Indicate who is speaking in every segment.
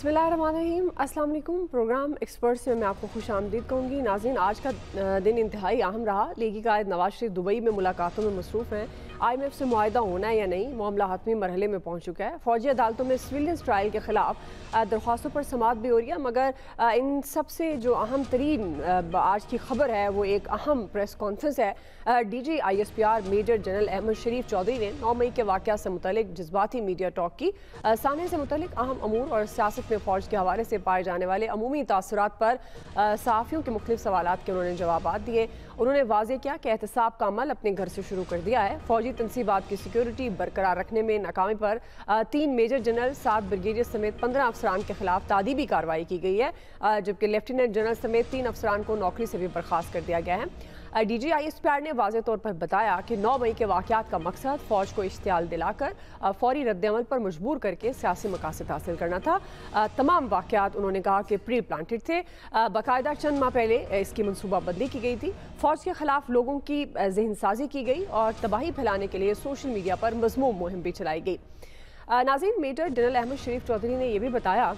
Speaker 1: बिस्मिल्लाहिर्रहमानिर्रहीम। अस्सलाम वालेकुम। प्रोग्राम एक्सपर्ट्स में मैं आपको खुश आमदीद कहूँगी। नाज़रीन, आज का दिन इंतहाई अहम रहा। लीगी कायद नवाज शरीफ दुबई में मुलाकातों में मसरूफ़ हैं। IMF से मुआहिदा होना है या नहीं, मामला हतमी मरहले में पहुँच चुका है। फ़ौजी अदालतों में सिविलियंस ट्रायल के ख़िलाफ़ दरख्वास्तों पर समाअत भी हो रही है, मगर इन सबसे जो अहम तरीन आज की खबर है वो एक अहम प्रेस कॉन्फ्रेंस है। DG ISPR major general Ahmed Sharif Chaudhry ने 9 मई के वाक़या से मुतल्लिक जज्बाती मीडिया टॉक की। साने से मुतल्लिक अहम अमूर और सियासत में फ़ौज के हवाले से पाए जाने वाले अमूमी तासुरात पर सहाफ़ियों के मुख्तलिफ सवालात के उन्होंने जवाबात दिए। उन्होंने वाज़ेह किया कि एहतसाब का अमल अपने घर से शुरू कर दिया है। फ़ौजी तनसीबात की सिक्योरिटी बरकरार रखने में नाकामी पर 3 मेजर जनरल, 7 ब्रिगेडियर समेत 15 अफसरान के खिलाफ तादीबी कार्रवाई की गई है, जबकि लेफ्टिनेंट जनरल समेत 3 अफसरान को नौकरी से भी बर्खास्त कर दिया गया है। DG ISPR ने वाज़ेह तौर पर बताया कि 9 मई के वाक़यात का मकसद फ़ौज को इश्तियाल दिलाकर फौरी रद्द-ए-अमल पर मजबूर करके सियासी मकासद हासिल करना था। तमाम वाक़यात उन्होंने कहा कि प्री प्लांटेड थे। बाकायदा चंद माह पहले इसकी मनसूबाबंदी की गई थी। फ़ौज के खिलाफ लोगों की जहनसाजी की गई और तबाही फैलाने के लिए सोशल मीडिया पर मज़मूम मुहिम भी चलाई गई। नाज़रीन, मेजर जनरल अहमद शरीफ चौधरी ने यह भी बताया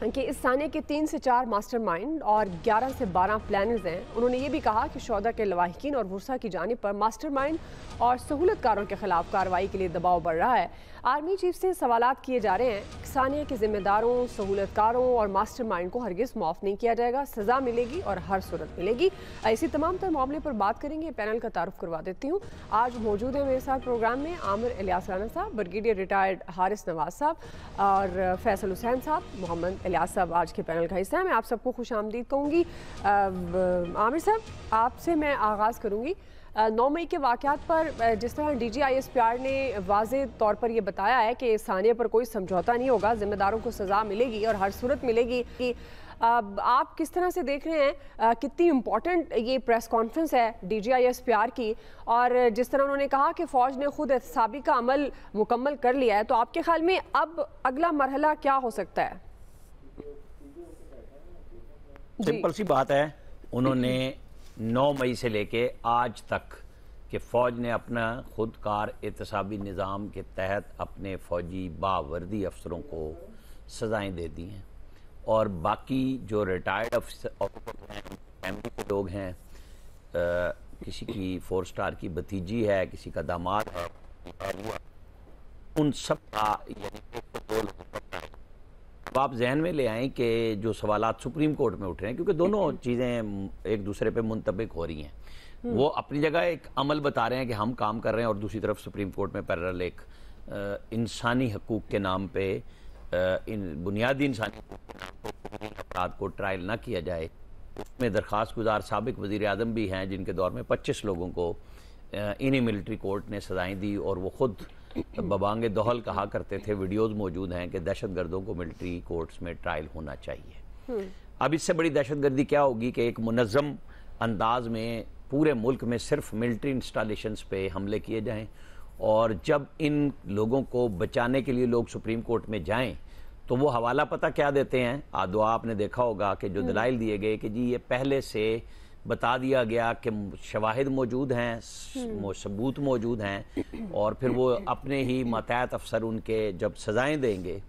Speaker 1: कि इस साने के 3 से 4 मास्टरमाइंड और 11 से 12 प्लानर्स हैं। उन्होंने ये भी कहा कि शोधा के लवाहिकीन और वुरसा की जानिब पर मास्टरमाइंड और सहूलतकारों के खिलाफ कार्रवाई के लिए दबाव बढ़ रहा है। आर्मी चीफ से सवालात किए जा रहे हैं। सानिया के जिम्मेदारों, सहूलतकारों और मास्टरमाइंड को हरगिज़ माफ़ नहीं किया जाएगा, सज़ा मिलेगी और हर सूरत मिलेगी। ऐसी तमाम तर मामले पर बात करेंगे। पैनल का तारुफ करवा देती हूँ। आज मौजूद है मेरे साथ प्रोग्राम में आमिर इलियास राना साहब, ब्रिगेडियर रिटायर्ड हारिस नवाज साहब और फैसल हुसैन साहब। मोहम्मद इलियास साहब आज के पैनल का हिस्सा है। मैं आप सबको खुश आमदीद कहूँगी। आमिर साहब, आपसे मैं आगाज़ करूँगी। 9 मई के वाक़यात पर जिस तरह DG ISPR ने वाज़ेह तौर पर यह बताया है कि सानिया पर कोई समझौता नहीं होगा, ज़िम्मेदारों को सज़ा मिलेगी और हर सूरत मिलेगी, कि आप किस तरह से देख रहे हैं कितनी इम्पॉर्टेंट ये प्रेस कॉन्फ्रेंस है DG ISPR की, और जिस तरह उन्होंने कहा कि फ़ौज ने खुद एहतसाबी का अमल मुकम्मल कर लिया है, तो आपके ख्याल में अब अगला मरहला क्या हो सकता है?
Speaker 2: सिंपल सी बात है, उन्होंने 9 मई से लेके आज तक कि फ़ौज ने अपना खुदकार एहतसाबी निज़ाम के तहत अपने फ़ौजी बावर्दी अफसरों को सज़ाएं दे दी हैं, और बाकी जो रिटायर्ड ऑफिसर हैं, फैमिली के लोग हैं, किसी की 4 स्टार की भतीजी है, किसी का दामाद है, उन सब का यानी 102 लोगों पर अब आप जहन में ले आएँ कि जो सवालात सुप्रीम कोर्ट में उठ रहे हैं, क्योंकि दोनों चीज़ें एक दूसरे पे मुंतबिक हो रही हैं। वो अपनी जगह एक अमल बता रहे हैं कि हम काम कर रहे हैं, और दूसरी तरफ सुप्रीम कोर्ट में पैरेलल एक इंसानी हकूक़ के नाम पे इन बुनियादी इंसानी हकूक़ के नाम पे अपराध को ट्रायल ना किया जाए। उसमें दरख्वास्त गुजार साबिक वज़ीर आज़म भी हैं, जिनके दौर में 25 लोगों को इन्हीं मिलिट्री कोर्ट ने सजाएं दी, और वो खुद बबांगे दोहल कहा करते थे, वीडियोस मौजूद हैं कि दहशतगर्दों को मिलिट्री कोर्ट्स में ट्रायल होना चाहिए। अब इससे बड़ी दहशतगर्दी क्या होगी कि एक मुनज़्ज़म अंदाज में पूरे मुल्क में सिर्फ मिलिट्री इंस्टॉलेशंस पे हमले किए जाएं, और जब इन लोगों को बचाने के लिए लोग सुप्रीम कोर्ट में जाएं तो वो हवाला पता क्या देते हैं? आदवा आपने देखा होगा कि जो दलाइल दिए गए कि जी ये पहले से बता दिया गया कि शवाहिद मौजूद हैं, सबूत मौजूद हैं, और फिर वो अपने ही मातहत अफसर उनके जब सजाएं देंगे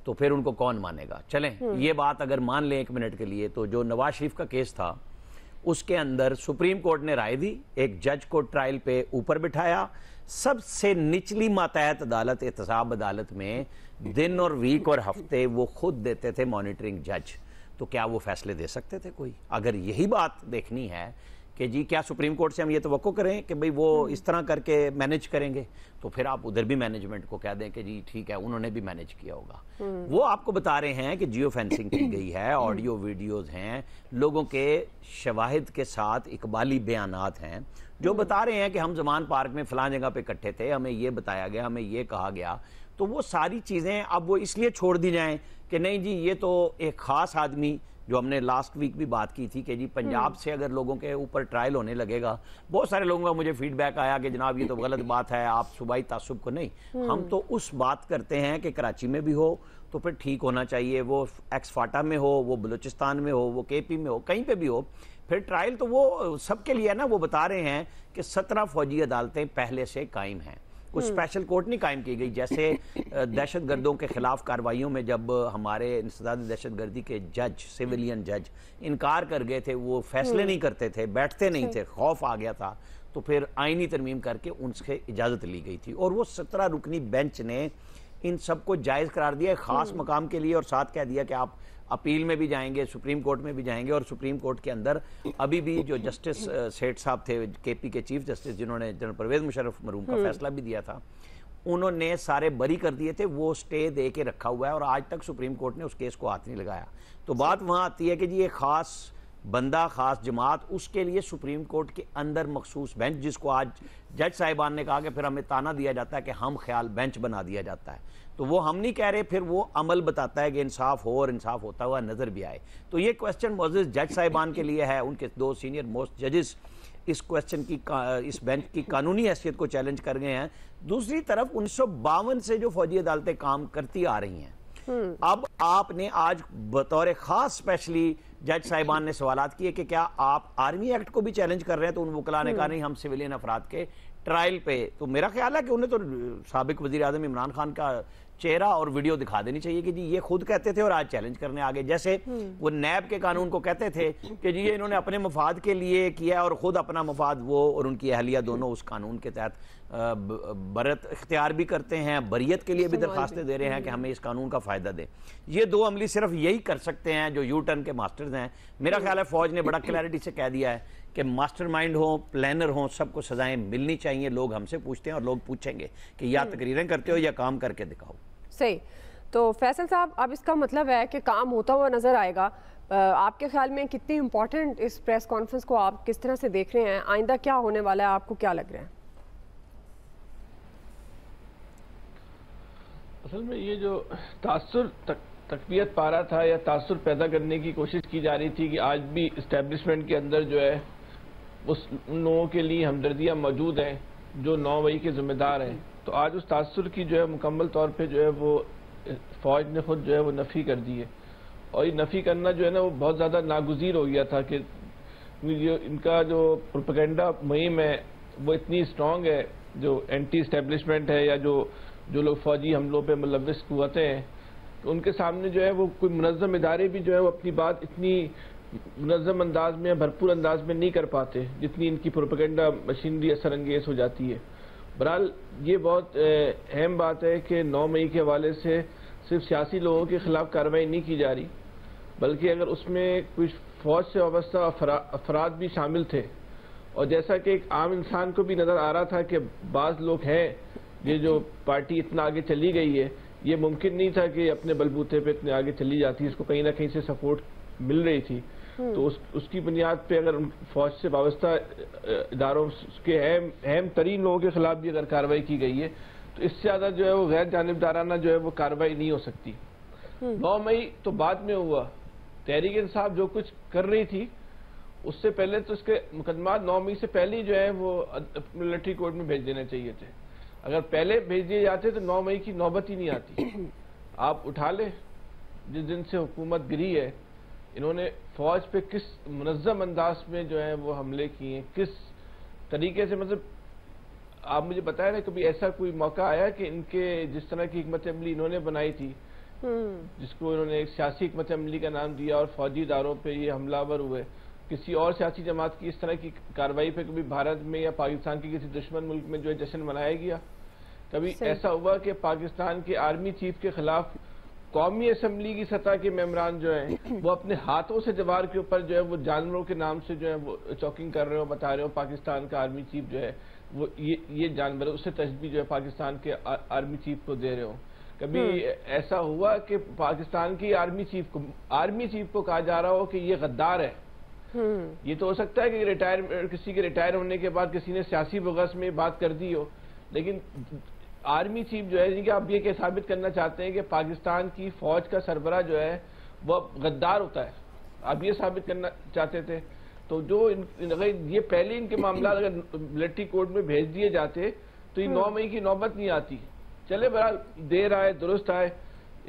Speaker 2: तो फिर उनको कौन मानेगा। चलें, ये बात अगर मान लें 1 मिनट के लिए, तो जो नवाज शरीफ का केस था उसके अंदर सुप्रीम कोर्ट ने राय दी, एक जज को ट्रायल पे ऊपर बिठाया, सबसे निचली मातहत अदालत एहतसाब अदालत में दिन और वीक और हफ्ते वो खुद देते थे मॉनिटरिंग जज। तो क्या वो फैसले दे सकते थे कोई? अगर यही बात देखनी है कि जी क्या सुप्रीम कोर्ट से हम ये तवक्को करें कि भाई वो इस तरह करके मैनेज करेंगे, तो फिर आप उधर भी मैनेजमेंट को कह दें कि जी ठीक है, उन्होंने भी मैनेज किया होगा। वो आपको बता रहे हैं कि जियो फेंसिंग की गई है, ऑडियो वीडियोस हैं, लोगों के शवाहिद के साथ इकबाली बयानात हैं जो बता रहे हैं कि हम जमान पार्क में फलां जगह पे इकट्ठे थे, हमें ये बताया गया, हमें ये कहा गया। तो वो सारी चीज़ें अब वो इसलिए छोड़ दी जाएं कि नहीं जी ये तो एक ख़ास आदमी, जो हमने लास्ट वीक भी बात की थी कि जी पंजाब से अगर लोगों के ऊपर ट्रायल होने लगेगा, बहुत सारे लोगों का मुझे फीडबैक आया कि जनाब ये तो गलत बात है, आप सूबाई तासुब को नहीं, हम तो उस बात करते हैं कि कराची में भी हो तो फिर ठीक होना चाहिए, वो एक्स फाटा में हो, वो बलूचिस्तान में हो, वो KP में हो, कहीं पे भी हो, फिर ट्रायल तो वो सबके लिए है ना। वो बता रहे हैं कि 17 फौजी अदालतें पहले से कायम हैं, कोई स्पेशल कोर्ट नहीं कायम की गई। जैसे दहशत गर्दों के खिलाफ कार्रवाइयों में जब हमारे इंसदाद दहशत गर्दी के जज, सिविलियन जज इनकार कर गए थे, वो फैसले नहीं करते थे, बैठते नहीं थे, खौफ आ गया था, तो फिर आईनी तरमीम करके उनसे इजाज़त ली गई थी और वो 17 रुकनी बेंच ने इन सबको जायज़ करार दिया खास मकाम के लिए और साथ कह दिया कि आप अपील में भी जाएंगे, सुप्रीम कोर्ट में भी जाएंगे। और सुप्रीम कोर्ट के अंदर अभी भी जो जस्टिस सेठ साहब थे, केपी के चीफ जस्टिस, जिन्होंने जनरल परवेज मुशर्रफ मरूम का फैसला भी दिया था, उन्होंने सारे बरी कर दिए थे, वो स्टे दे के रखा हुआ है और आज तक सुप्रीम कोर्ट ने उस केस को हाथ नहीं लगाया। तो बात वहाँ आती है कि जी ये खास बंदा, खास जमात, उसके लिए सुप्रीम कोर्ट के अंदर मखसूस बेंच, जिसको आज जज साहिबान ने कहा कि फिर हमें ताना दिया जाता है कि हम ख्याल बेंच बना दिया जाता है, तो वो हम नहीं कह रहे, फिर वो अमल बताता है कि इंसाफ हो और इंसाफ होता हुआ नजर भी आए। तो ये क्वेश्चन मोअज़्ज़िज़ जज साहिबान के लिए है, उनके 2 सीनियर मोस्ट जजेस इस क्वेश्चन की इस बेंच की कानूनी हैसियत को चैलेंज कर गए हैं। दूसरी तरफ 1952 से जो फौजी अदालतें काम करती आ रही हैं, अब आपने आज बतौर खास स्पेशली जज साहिबान ने सवालात किए कि क्या आप आर्मी एक्ट को भी चैलेंज कर रहे हैं, तो उन वकला ने कहा नहीं, हम सिविलियन अफराद के ट्रायल पे। तो मेरा ख्याल है कि उन्हें तो साबिक वजीर आज़म इमरान खान का चेहरा और वीडियो दिखा देनी चाहिए कि जी ये खुद कहते थे और आज चैलेंज करने आगे। जैसे वो नैब के कानून को कहते थे कि जी ये इन्होंने अपने मफाद के लिए किया और ख़ुद अपना मफाद वो और उनकी अहलिया दोनों उस कानून के तहत बरत इख्तियार भी करते हैं, बरियत के लिए भी दरखास्तें दे रहे हैं कि हमें इस कानून का फ़ायदा दें। ये 2 अमली सिर्फ यही कर सकते हैं जो यू टर्न के मास्टर्स हैं। मेरा ख्याल है फ़ौज ने बड़ा क्लैरिटी से कह दिया है कि मास्टरमाइंड हो, प्लानर हो, सबको सजाएं मिलनी चाहिए। लोग हमसे पूछते हैं और लोग पूछेंगे कि या तकरीरें करते हो या काम करके दिखाओ।
Speaker 1: सही। तो फैसल साहब, अब इसका मतलब है कि काम होता हुआ नजर आएगा। आपके ख्याल में कितनी इंपॉर्टेंट इस प्रेस कॉन्फ्रेंस को आप किस तरह से देख रहे हैं? आइंदा क्या होने वाला है, आपको क्या लग रहा है?
Speaker 3: असल में ये जो तासुर तकबीयत पा रहा था या तासुर पैदा करने की कोशिश की जा रही थी कि आज भी इस्टेब्लिशमेंट के अंदर जो है उन लोगों के लिए हमदर्दियाँ मौजूद हैं जो 9 मई के जिम्मेदार हैं, तो आज उस तासुर की जो है मुकम्मल तौर पे जो है वो फ़ौज ने खुद जो है वो नफ़ी कर दी है। और ये नफ़ी करना जो है ना वो बहुत ज़्यादा नागुज़ीर हो गया था कि इनका जो प्रोपेगेंडा मुहिम है वो इतनी स्ट्रॉन्ग है, जो एंटी इस्टेब्लिशमेंट है या जो लोग फ़ौजी हमलों पे मुलव्विस कुव्वतें हैं, तो उनके सामने जो है वो कोई मुनज़्ज़म इदारे भी जो है वो अपनी बात इतनी मुनज़्ज़म अंदाज में, भरपूर अंदाज में नहीं कर पाते जितनी इनकी प्रोपेगेंडा मशीनरी असर अंगेज़ हो जाती है। बहरहाल ये बहुत अहम बात है कि 9 मई के हवाले से सिर्फ सियासी लोगों के खिलाफ कार्रवाई नहीं की जा रही, बल्कि अगर उसमें कुछ फ़ौज से वाबस्ता अफराद भी शामिल थे, और जैसा कि एक आम इंसान को भी नज़र आ रहा था कि बाज़ लोग हैं, ये जो पार्टी इतना आगे चली गई है, ये मुमकिन नहीं था कि अपने बलबूते पे इतने आगे चली जाती, इसको कहीं ना कहीं से सपोर्ट मिल रही थी। तो उसकी बुनियाद पे अगर फौज से वाबस्ता इदारों के अहम तरीन लोगों के खिलाफ भी अगर कार्रवाई की गई है, तो इससे ज़्यादा जो है वो गैर जानिबदाराना जो है वो कार्रवाई नहीं हो सकती। 9 मई तो बाद में हुआ, तहरीक इंसाफ जो कुछ कर रही थी उससे पहले तो इसके मुकदमा 9 मई से पहले ही जो है वो मिलिट्री कोर्ट में भेज देने चाहिए थे। अगर पहले भेज दिए जाते तो 9 मई की नौबत ही नहीं आती। आप उठा ले, जिस दिन से हुकूमत गिरी है, इन्होंने फौज पे किस मुनज़्ज़म अंदाज में जो है वो हमले किए, किस तरीके से, मतलब आप मुझे बताया ना कभी ऐसा कोई मौका आया कि इनके जिस तरह की हिकमत अमली इन्होंने बनाई थी, जिसको इन्होंने एक सियासी हिकमत अमली का नाम दिया और फौजी इदारों पे ये हमलावर हुए, किसी और सियासी जमात की इस तरह की कार्रवाई पे कभी भारत में या पाकिस्तान के किसी दुश्मन मुल्क में जो है जश्न मनाया गया? कभी ऐसा हुआ कि पाकिस्तान के आर्मी चीफ के खिलाफ कौमी असम्बली की सतह के मेम्बरान जो हैं वो अपने हाथों से जवार के ऊपर जो है वो जानवरों के नाम से जो है वो चॉकिंग कर रहे हो, बता रहे हो पाकिस्तान का आर्मी चीफ जो है वो ये जानवर है, उससे तशबी जो है पाकिस्तान के आर्मी चीफ को दे रहे हो? कभी ऐसा हुआ कि पाकिस्तान की आर्मी चीफ को कहा जा रहा हो कि ये गद्दार है? ये तो हो सकता है कि किसी के रिटायर होने के बाद किसी ने सियासी बगस में बात कर दी हो, लेकिन आर्मी चीफ जो है, आप ये क्या साबित करना चाहते हैं कि पाकिस्तान की फौज का सरबरा जो है वह गद्दार होता है? आप ये साबित करना चाहते थे? तो जो ये पहले इनके मामला अगर मिलिट्री कोर्ट में भेज दिए जाते तो ये 9 मई की नौबत नहीं आती। चले बहरहाल देर आए दुरुस्त आए,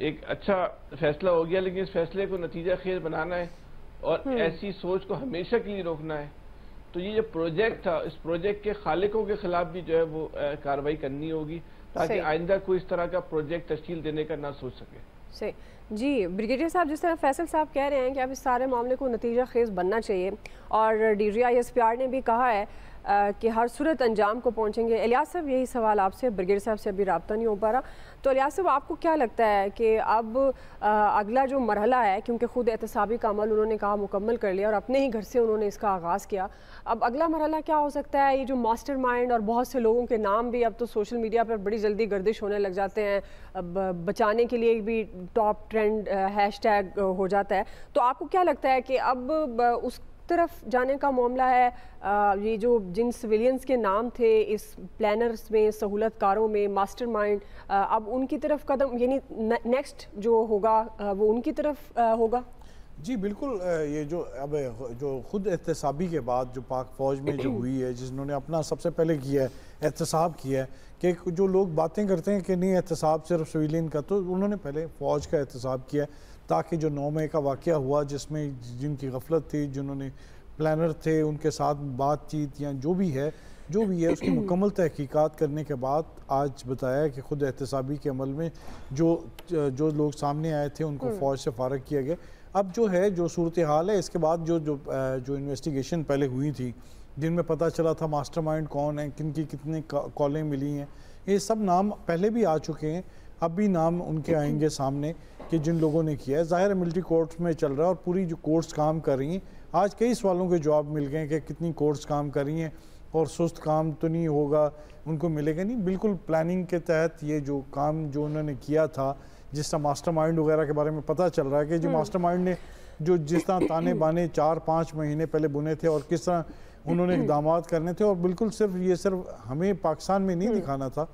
Speaker 3: एक अच्छा फैसला हो गया, लेकिन इस फैसले को नतीजा खेज बनाना है और ऐसी सोच को हमेशा के लिए रोकना है तो ये जो प्रोजेक्ट था, इस प्रोजेक्ट के खालिकों के खिलाफ भी जो है वो कार्रवाई करनी होगी, ताकि आइंदा कोई इस तरह का प्रोजेक्ट तश्कील देने का ना सोच सके।
Speaker 1: सही जी। ब्रिगेडियर साहब, जिस तरह फैसल साहब कह रहे हैं कि अब इस सारे मामले को नतीजा खेज बनना चाहिए, और DGI-SPR ने भी कहा है कि हर सूरत अंजाम को पहुंचेंगे। इलियास साहब, यही सवाल आपसे, ब्रिगेडियर साहब से अभी रब्ता नहीं हो पा रहा, तो इलियास साहब आपको क्या लगता है कि अब अगला जो मरहला है, क्योंकि खुद एहतसाबी का अमल उन्होंने कहा मुकम्मल कर लिया और अपने ही घर से उन्होंने इसका आगाज़ किया, अब अगला मरहला क्या हो सकता है? ये जो मास्टरमाइंड और बहुत से लोगों के नाम भी अब तो सोशल मीडिया पर बड़ी जल्दी गर्दिश होने लग जाते हैं, अब बचाने के लिए भी टॉप ट्रेंड हैशटैग हो जाता है, तो आपको क्या लगता है कि अब उस तरफ जाने का मामला है? ये जो जिन सिविलियंस के नाम थे इस प्लानर्स में, सहूलतकारों में, मास्टरमाइंड, अब उनकी तरफ कदम, यानी नेक्स्ट जो होगा वो उनकी तरफ होगा?
Speaker 4: जी बिल्कुल। ये जो अब जो खुद एहतसाबी के बाद जो पाक फ़ौज में जो हुई है, जिन्होंने अपना सबसे पहले किया है, एहतसाब किया है कि जो लोग बातें करते हैं कि नहीं एहतसाब सिर्फ सिविलियन का, तो उन्होंने पहले फ़ौज का एहतसाब किया, ताकि जो 9 मई का वाक़या हुआ जिसमें जिनकी गफलत थी, जिन्होंने प्लानर थे, उनके साथ बातचीत या जो भी है उसकी मुकम्मल तहकीकात करने के बाद आज बताया कि खुद एहतसाबी के अमल में जो लोग सामने आए थे उनको फ़ौज से फ़ारग किया गया। अब जो है जो सूरत हाल है, इसके बाद जो इन्वेस्टिगेशन पहले हुई थी, जिनमें पता चला था मास्टरमाइंड कौन है, किन की कितने कॉलें मिली हैं, ये सब नाम पहले भी आ चुके हैं, अब भी नाम उनके आएंगे सामने कि जिन लोगों ने किया है। ज़ाहिर है मिलिट्री कोर्ट्स में चल रहा है और पूरी जो कोर्ट्स काम कर रही हैं, आज कई सवालों के जवाब मिल गए कि कितनी कोर्ट्स काम कर रही हैं और सुस्त काम तो नहीं होगा, उनको मिलेगा नहीं। बिल्कुल प्लानिंग के तहत ये जो काम जो उन्होंने किया था, जिस तरह मास्टरमाइंड वगैरह के बारे में पता चल रहा है कि जो मास्टरमाइंड ने जो जिस तरह ताने बाने 4-5 महीने पहले बुने थे और किस तरह उन्होंने इक़दाम करने थे, और बिल्कुल सिर्फ हमें पाकिस्तान में नहीं दिखाना था,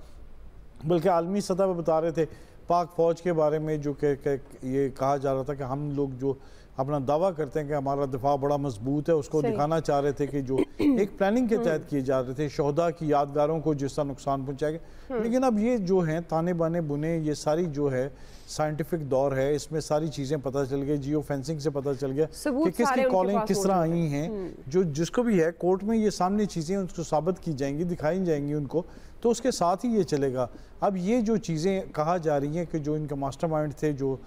Speaker 4: बल्कि आलमी सतह पर बता रहे थे पाक फ़ौज के बारे में, जो ये कहा जा रहा था कि हम लोग जो अपना दावा करते हैं कि हमारा दिफा बड़ा मजबूत है, उसको दिखाना चाह रहे थे कि जो एक प्लानिंग के तहत किए जा रहे थे, शोहदा की यादगारों को जिसका नुकसान पहुंचाएगा। लेकिन अब ये जो है ताने बाने बुने, ये सारी जो है साइंटिफिक दौर है, इसमें सारी चीज़ें पता चल गई, जियो फेंसिंग से पता चल गया कि किसकी कॉलिंग किस तरह आई हैं, जो जिसको भी है कोर्ट में ये सामने चीज़ें उसको साबित की जाएंगी, दिखाई जाएंगी उनको, तो उसके साथ ही ये चलेगा। अब ये जो चीज़ें कहा जा रही हैं कि जो इनके मास्टरमाइंड थे, जो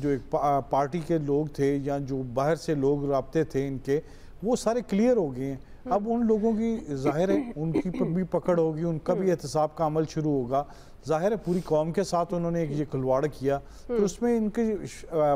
Speaker 4: एक पार्टी के लोग थे या जो बाहर से लोग राब्ते थे इनके, वो सारे क्लियर हो गए हैं। अब उन लोगों की ज़ाहिर है उनकी भी पकड़ होगी, उनका भी एहतसाब का अमल शुरू होगा। ज़ाहिर है पूरी कौम के साथ उन्होंने एक ये खिलवाड़ किया, तो उसमें इनके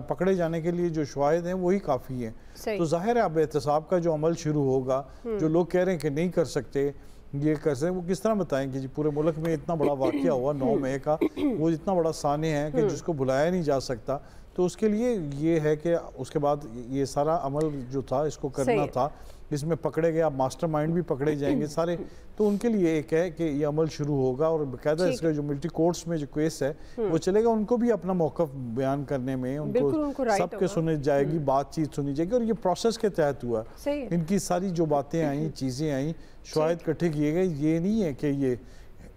Speaker 4: पकड़े जाने के लिए जो शवाहिद हैं वही काफ़ी हैं। तो ज़ाहिर है अब एहतसाब का जो अमल शुरू होगा, जो लोग कह रहे हैं कि नहीं कर सकते, ये कर सकते, वो किस तरह बताएंगे जी? पूरे मुल्क में इतना बड़ा वाक़या हुआ 9 मई का, वो इतना बड़ा साने है कि जिसको बुलाया नहीं जा सकता। तो उसके लिए ये है कि उसके बाद ये सारा अमल जो था इसको करना था, इसमें पकड़े गए, अब मास्टरमाइंड भी पकड़े जाएंगे सारे, तो उनके लिए एक है कि ये अमल शुरू होगा और बाकायदा इसके जो मिलिट्री कोर्ट्स में जो केस है वो चलेगा, उनको भी अपना मौक़िफ़ बयान करने में उनको सबके सुनी जाएगी, बातचीत सुनी जाएगी, और ये प्रोसेस के तहत हुआ। इनकी सारी जो बातें आई, चीज़ें आई, शवाहिद इकट्ठे किए गए। ये नहीं है कि ये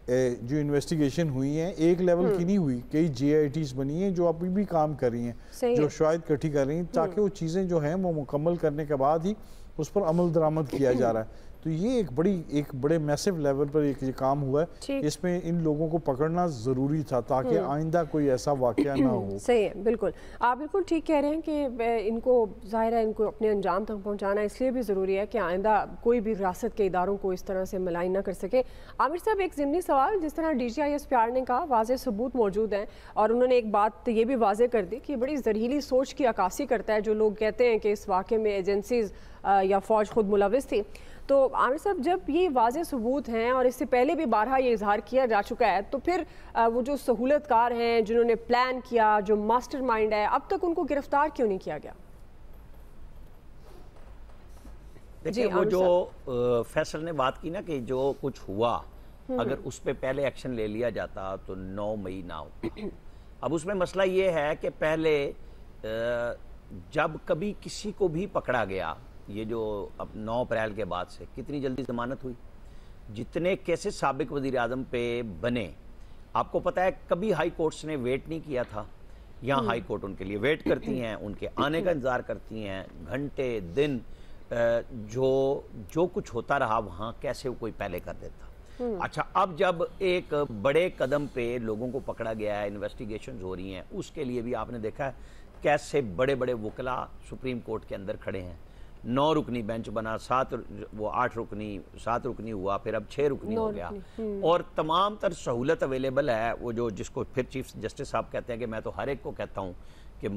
Speaker 4: जो इन्वेस्टिगेशन हुई है एक लेवल की नहीं हुई, कई JITs बनी हैं जो अभी भी काम कर रही हैं, जो शवाहिद इकट्ठी कर रही हैं, ताकि वो चीज़ें जो हैं वो मुकम्मल करने के बाद ही उस पर अमल दरामद किया जा रहा है। तो ये एक बड़े मैसिव लेवल पर एक ये काम हुआ है, इसमें इन लोगों को पकड़ना ज़रूरी था ताकि आइंदा कोई ऐसा वाक़या ना हो।
Speaker 1: सही है, बिल्कुल आप बिल्कुल ठीक कह रहे हैं कि इनको ज़ाहिर है इनको अपने अंजाम तक पहुंचाना इसलिए भी ज़रूरी है कि आइंदा कोई भी रियासत के इदारों को इस तरह से मलाइन ना कर सके। आमिर साहब, एक ज़िमनी सवाल, जिस तरह DGI-SPR ने कहा वाज़ेह सबूत मौजूद हैं, और उन्होंने एक बात ये भी वाज़ेह कर दी कि बड़ी ज़हरीली सोच की अक्कासी करता है जो लोग कहते हैं कि इस वाक़े में एजेंसीज़ या फ़ौज खुद मुलविस थी। तो आमिर साहब, जब ये वाज़ेह सबूत हैं और इससे पहले भी बारहा ये इजहार किया जा चुका है, तो फिर वो जो सहूलतकार हैं, जिन्होंने प्लान किया, जो मास्टरमाइंड है, अब तक उनको गिरफ्तार क्यों नहीं किया गया?
Speaker 2: देखिए, वो जो फैसल ने बात की ना कि जो कुछ हुआ, अगर उस पर पहले एक्शन ले लिया जाता तो 9 मई ना होता। अब उसमें मसला ये है कि पहले जब कभी किसी को भी पकड़ा गया, ये जो अब 9 अप्रैल के बाद से कितनी जल्दी जमानत हुई, जितने केसेस साबिक वज़ीर आज़म पे बने, आपको पता है कभी हाई कोर्ट्स ने वेट नहीं किया था। यहाँ हाई कोर्ट उनके लिए वेट करती हैं, उनके आने का इंतज़ार करती हैं, घंटे दिन जो कुछ होता रहा वहाँ कैसे कोई पहले कर देता। अच्छा, अब जब एक बड़े कदम पे लोगों को पकड़ा गया है, इन्वेस्टिगेशंस हो रही हैं, उसके लिए भी आपने देखा है कैसे बड़े बड़े वकला सुप्रीम कोर्ट के अंदर खड़े हैं। 9 रुकनी बेंच बना, 8 रुकनी हुआ, फिर अब 6 रुकनी हो गया, और तमाम तर सहूलत अवेलेबल है। वो जो जिसको फिर चीफ जस्टिस साहब कहते हैं कि मैं तो हर एक को कहता हूँ कि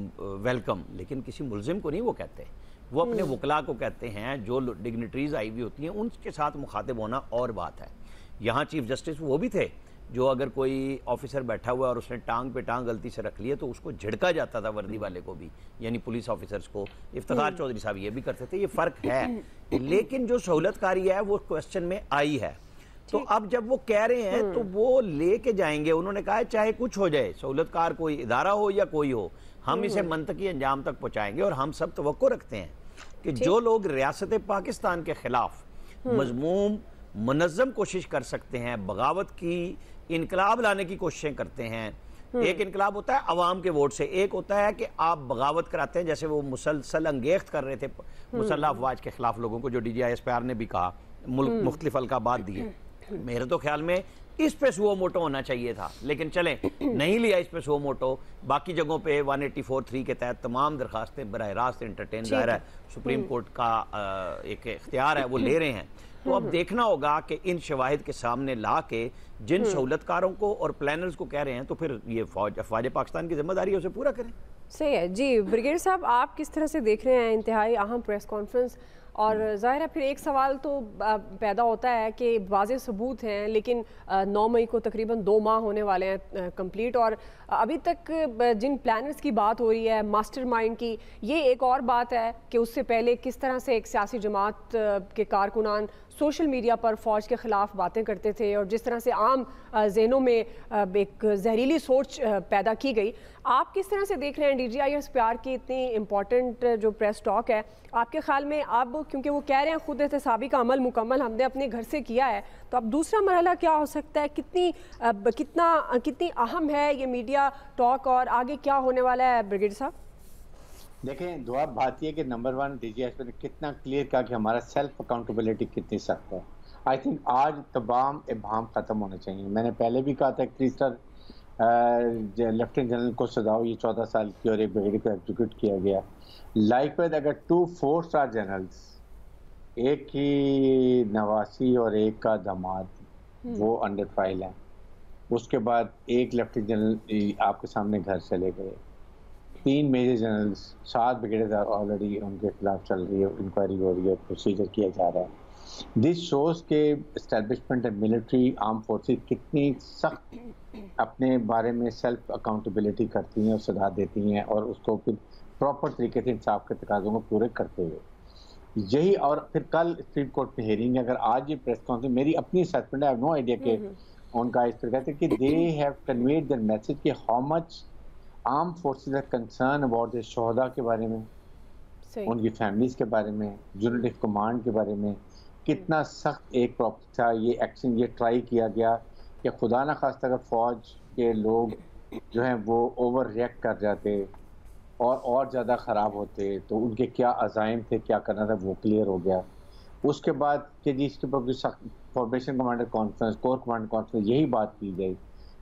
Speaker 2: वेलकम, लेकिन किसी मुलजिम को नहीं वो कहते, वो अपने वकला को कहते हैं। जो डिग्निटरीज आई हुई होती हैं उनके साथ मुखातिब होना और बात है। यहाँ चीफ जस्टिस वो भी थे जो अगर कोई ऑफिसर बैठा हुआ और उसने टांग पे टांग गलती से रख ली है तो उसको झिड़का जाता था, वर्दी वाले को भी, यानी पुलिस ऑफिसर्स को। इफ्तिखार चौधरी साहब ये भी करते थे, ये फ़र्क है। लेकिन जो सहूलतकारी है वो क्वेश्चन में आई है। तो अब जब वो कह रहे हैं तो वो लेके जाएंगे। उन्होंने कहा है चाहे कुछ हो जाए, सहूलतकार कोई इदारा हो या कोई हो, हम इसे मंतकी अंजाम तक पहुँचाएंगे। और हम सब तवक्को रखते हैं कि जो लोग रियासत पाकिस्तान के खिलाफ मजमूम मुनज़्ज़म कोशिश कर सकते हैं, बगावत की, इनकलाब लाने की कोशिशें करते हैं। एक इनकलाब होता है अवाम के वोट से, एक होता है कि आप बगावत कराते हैं, जैसे वो मुसलसल अंगेख्त कर रहे थे मुसल्लह अफवाज के खिलाफ लोगों को, जो DGI ने भी कहा, मुख्तलिफ अलकाबात दिए। मेरे तो ख्याल में इस पे सुओ मोटो होना चाहिए था, लेकिन चलें नहीं लिया इस पे सुओ मोटो। बाकी जगहों पे 184(3) के तहत तमाम दरखास्तें बराह रास्त एंटरटेन, जाहिर है सुप्रीम कोर्ट का एक इख्तियार है, वो ले रहे हैं। तो अब देखना होगा कि इन शवाहिद के सामने ला के जिन सहूलतकारों को और प्लानर्स को कह रहे हैं, तो फिर ये अफवाज पाकिस्तान की जिम्मेदारी है उसे पूरा करें।
Speaker 1: सही है जी। ब्रिगेडियर साहब, आप किस तरह से देख रहे हैं इंतहाई अहम प्रेस कॉन्फ्रेंस? और ज़ाहिर है फिर एक सवाल तो पैदा होता है कि वाज़ेह सबूत हैं, लेकिन 9 मई को तकरीबन 2 माह होने वाले हैं कंप्लीट, और अभी तक जिन प्लानर्स की बात हो रही है, मास्टरमाइंड की, ये एक और बात है कि उससे पहले किस तरह से एक सियासी जमात के कारकुनान सोशल मीडिया पर फ़ौज के ख़िलाफ़ बातें करते थे, और जिस तरह से आम जहनों में एक जहरीली सोच पैदा की गई। आप किस तरह से देख रहे हैं DGI की इतनी इम्पॉर्टेंट जो प्रेस टॉक है? आपके ख्याल में अब, क्योंकि वो कह रहे हैं खुद एहतसाबी का अमल मुकम्मल हमने अपने घर से किया है, तो अब दूसरा मरहला क्या हो सकता है? कितनी अहम है ये मीडिया टॉक, और आगे क्या होने वाला है ब्रिगेडियर साहब?
Speaker 5: देखें, दुआ बात यह कि नंबर 1 DGI ने कितना क्लियर कहा कि हमारा सेल्फ अकाउंटेबिलिटी कितनी सख्त है। आई थिंक आज तमाम इबाम ख़त्म होने चाहिए। मैंने पहले भी कहा था 3 स्टार लेफ्टिनेंट जनरल को सजाओ, ये 14 साल की, और एक ब्रिगेडियर को एग्जीक्यूट किया गया। लाइकवाइज अगर 2 4 स्टार जनरल्स, एक की नवासी और एक का दामाद, वो अंडर फाइल है। उसके बाद एक लेफ्टिनेंट जनरल आपके सामने घर चले गए, 3 मेजर जनरल्स, 7 ब्रिगेडियर ऑलरेडी उनके खिलाफ चल रही है, इंक्वायरी हो रही है, प्रोसीजर किया जा रहा है। दिस शोज के एस्टेब्लिशमेंट है मिलिट्री आर्म फोर्सेस कितनी सख्त अपने बारे में सेल्फ अकाउंटेबिलिटी करती हैं और सजा देती हैं, और उसको फिर प्रॉपर तरीके से इंसाफ के तकाज़ों को पूरे करते हुए यही। और फिर कल सुप्रीम कोर्ट में हेयरिंग है। अगर आज ये प्रेस कॉन्फ्रेंस, मेरी अपनी असेसमेंट है, आई हैव नो आइडिया कि उनका इस पर कहते हैं कि they have conveyed the message कि how much arm forces are concern about the शोहदा के बारे में, उनकी फैमिलीज के बारे में, यूनिट ऑफ कमांड के बारे में, कितना सख्त एक प्रॉपर था ये एक्शन, ये ट्राई किया गया कि खुदा न खास्ता अगर फौज के लोग जो हैं वो ओवर रिएक्ट कर जाते और ज़्यादा ख़राब होते तो उनके क्या अज़ाइम थे, क्या करना था, वो क्लियर हो गया। उसके बाद कि जी इसके ऊपर formation commander conference, core commander conference, यही बात की गई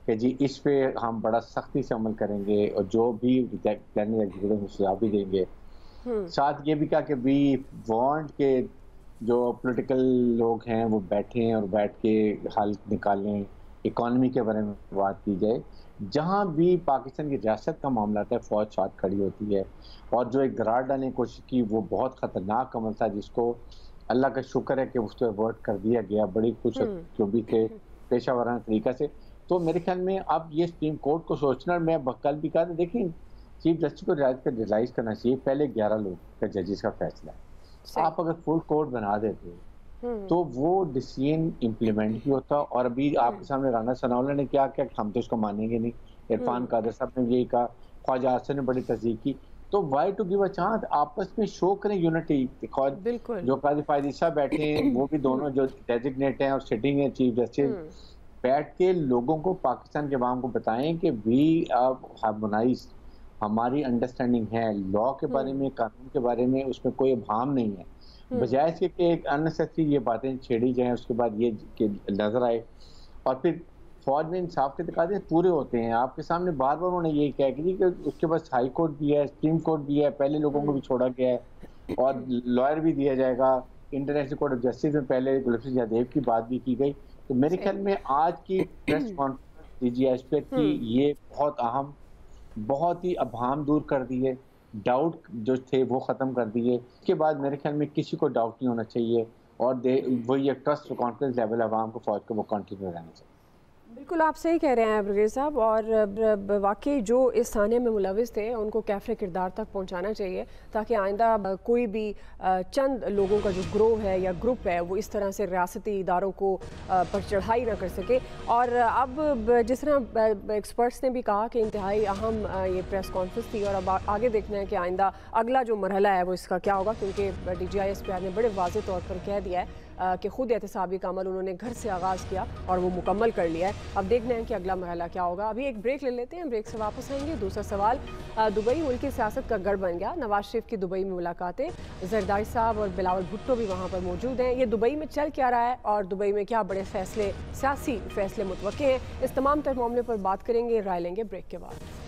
Speaker 5: कि जी इस पे हम बड़ा सख्ती से अमल करेंगे और जो भी प्लानिंग एग्जीक्यूटिव सुझाव भी देंगे। साथ ये भी कहा कि वी वांट के जो पॉलिटिकल लोग हैं वो बैठें और बैठ के हल निकालें, इकॉनमी के बारे में बात की जाए। जहाँ भी पाकिस्तान की रियासत का मामला आता है फ़ौज साथ खड़ी होती है, और जो एक दरार डालने की कोशिश की वो बहुत ख़तरनाक अमल था, जिसको अल्लाह का शुक्र है कि उसको अवॉइड कर दिया गया बड़ी कुछ जो भी थे पेशा वाराना तरीका से। तो मेरे ख्याल में अब ये सुप्रीम कोर्ट को सोचना, मैं कल भी कहा था, देखिए चीफ जस्टिस को रियलाइज करना चाहिए, पहले 11 लोग का जजेस का फैसला है, आप अगर फुल कोर्ट बना देते तो वो डिसीजन इम्प्लीमेंट भी होता। और अभी आपके सामने राना सनाउल्लाह ने क्या क्या, हम तो इसको मानेंगे नहीं, इरफान कादर साहब ने यही कहा, ख्वाजा आसिफ ने बड़ी तस्दीक की। तो why to give a chance, आपस में शो करें यूनिटी। जो काजी फायदी साहब बैठे हैं वो भी दोनों जो डेजिग्नेट हैं और सिटिंग है चीफ जस्टिस, बैठ के लोगों को, पाकिस्तान के अवाम को बताएं कि वी हार्मोनाइज, हमारी अंडरस्टैंडिंग है लॉ के बारे में, कानून के बारे में, उसमें कोई अभाम नहीं है। बजाय इसके कि एक अननेसेसरी ये बातें छेड़ी जाएं, उसके बाद ये कि नजर आए और फिर फौज में इंसाफ के तकाजे पूरे होते हैं। आपके सामने बार बार उन्होंने यही कहा कि उसके पास हाई कोर्ट भी है, सुप्रीम कोर्ट भी है, पहले लोगों को भी छोड़ा गया है और लॉयर भी दिया जाएगा। इंटरनेशनल कोर्ट ऑफ जस्टिस में पहले गुलफिर जयदेव की बात भी की गई। तो मेरे ख्याल में आज की प्रेस कॉन्फ्रेंस डीजीएसपी की ये बहुत अहम, बहुत ही अभाम दूर कर दी है, डाउट जो थे वो ख़त्म कर दिए। इसके बाद मेरे ख्याल में किसी को डाउट नहीं होना चाहिए और वही एक ट्रस्ट कॉन्फिडेंस लेवल आवाम को फौज को वो कंटिन्यू रहना चाहिए।
Speaker 1: बिल्कुल आप सही कह रहे हैं ब्रिगेड साहब, और वाकई जो इस थाने में मुलविस थे उनको कैफरे किरदार तक पहुंचाना चाहिए ताकि आइंदा कोई भी चंद लोगों का जो ग्रोह है या ग्रुप है वो इस तरह से रियासती इदारों को पर चढ़ाई ना कर सके। और अब जिस तरह एक्सपर्ट्स ने भी कहा कि इंतहाई अहम ये प्रेस कॉन्फ्रेंस थी और अब आगे देखना है कि आइंदा अगला जो मरहला है वो इसका क्या होगा, क्योंकि DGISP ने बड़े वाज़ेह तौर पर कह दिया है कि खुद एहतसाबी का अमल उन्होंने घर से आगाज़ किया और वो मुकम्मल कर लिया है। अब देखना है कि अगला मरहला क्या होगा। अभी एक ब्रेक ले लेते हैं, ब्रेक से वापस आएंगे। दूसरा सवाल, दुबई मुल्की सियासत का गढ़ बन गया। नवाज शरीफ की दुबई में मुलाकातें, जरदारी साहब और बिलावल भुट्टो भी वहाँ पर मौजूद हैं। ये दुबई में चल क्या रहा है और दुबई में क्या बड़े फैसले, सियासी फैसले मुतवक्के हैं, इस तमाम तर मामले पर बात करेंगे, राय लेंगे ब्रेक के बाद।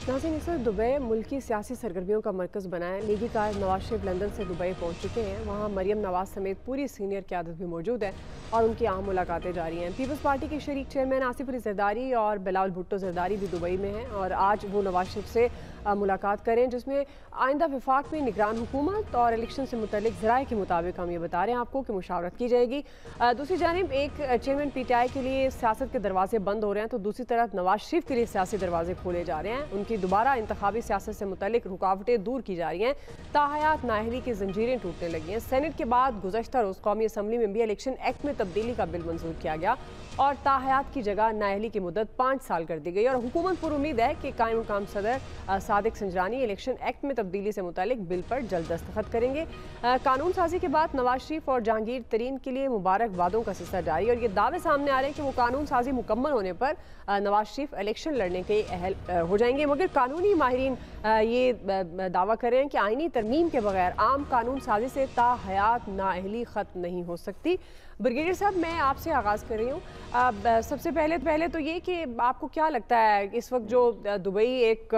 Speaker 1: नाज़रीन, इस वक्त दुबई मुल्की सियासी सरगर्मियों का मरकज़ बना है। लीगी कायद नवाज शरीफ लंदन से दुबई पहुंच चुके हैं। वहां मरियम नवाज समेत पूरी सीनियर क़यादत भी मौजूद है और उनकी अहम मुलाकातें जारी हैं। पीपल्स पार्टी के शरीक चेयरमैन आसिफ अली जरदारी और बिलावल भुट्टो जरदारी भी दुबई में हैं और आज वो नवाज शरीफ से मुलाकात करें, जिसमें आइंदा विफाक में निगरान हुकूमत और इलेक्शन से मुतल्लिक ज़राए के मुताबिक हम ये बता रहे हैं आपको कि मुशावरत की जाएगी। दूसरी जानिब एक चेयरमैन PTI के लिए सियासत के दरवाजे बंद हो रहे हैं तो दूसरी तरफ नवाज शरीफ के लिए सियासी दरवाजे खोले जा रहे हैं। उनकी दोबारा इंतखाबी सियासत से मुतल्लिक रुकावटें दूर की जा रही हैं। ताहयात नाअहली की जंजीरें टूटने लगी हैं। सेनेट के बाद गुज़श्ता रोज़ कौमी असम्बली में भी इलेक्शन एक्ट में तब्दीली का बिल मंजूर किया गया और ताहयात की जगह नाअहली की मुद्दत 5 साल कर दी गई और हुकूमत पर उम्मीद है कि कायम मुकाम सदर सादिक संजरानी इलेक्शन एक्ट में तब्दीली से मुतालिक बिल पर जल्द दस्तखत करेंगे। कानून साजी के बाद नवाज शरीफ और जहांगीर तरीन के लिए मुबारकबादों का सिलसिला जारी और ये दावे सामने आ रहे हैं कि वो कानून साजी मुकम्मल होने पर नवाज शरीफ इलेक्शन लड़ने के अहल हो जाएंगे। मगर कानूनी माहिरीन ये दावा कर रहे हैं कि आईनी तरमीम के बगैर आम कानून साजी से ताहयात नाअहली ख़त्म नहीं हो सकती। ब्रिगेडियर साहब, मैं आपसे आगाज़ कर रही हूँ। सबसे पहले तो ये कि आपको क्या लगता है इस वक्त जो दुबई एक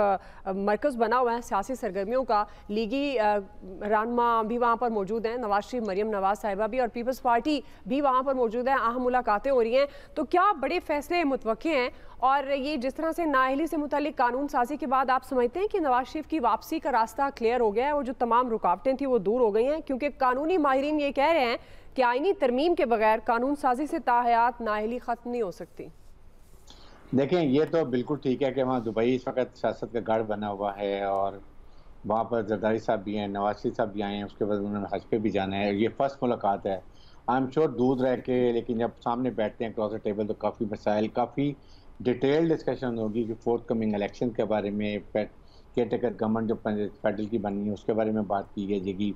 Speaker 1: मरकज़ बना हुआ है सियासी सरगर्मियों का, लीगी रहनुमा भी वहाँ पर मौजूद हैं, नवाज शरीफ, मरियम नवाज साहिबा भी और पीपल्स पार्टी भी वहाँ पर मौजूद है, अहम मुलाकातें हो रही हैं, तो क्या बड़े फैसले मुतवक्के हैं? और ये जिस तरह से नाअहली से मुतालिक कानून साजी के बाद आप समझते हैं कि नवाज शरीफ की वापसी का रास्ता क्लियर हो गया है और जो तमाम रुकावटें थी वो दूर हो गई हैं? क्योंकि कानूनी माहिरीन ये कह रहे हैं कि आईनी तरमीम के बगैर कानून साजी से ताहयात नाअहली ख़त्म नहीं हो सकती।
Speaker 5: देखें, ये तो बिल्कुल ठीक है कि वहाँ दुबई इस वक्त सियासत का गढ़ बना हुआ है और वहाँ पर जरदारी साहब भी हैं, नवाज शरीफ साहब भी आए हैं, उसके बाद उन्होंने हज पे भी जाना है। ये फर्स्ट मुलाकात है, आई एम श्योर दूर रह के, लेकिन जब सामने बैठते हैं क्रॉस द टेबल तो काफ़ी मसाइल, काफ़ी डिटेल डिस्कशन होगी कि फोर्थ कमिंग इलेक्शन के बारे में, केयरटेकर गवर्नमेंट जो फेडरल की बननी है उसके बारे में बात की जाएगी,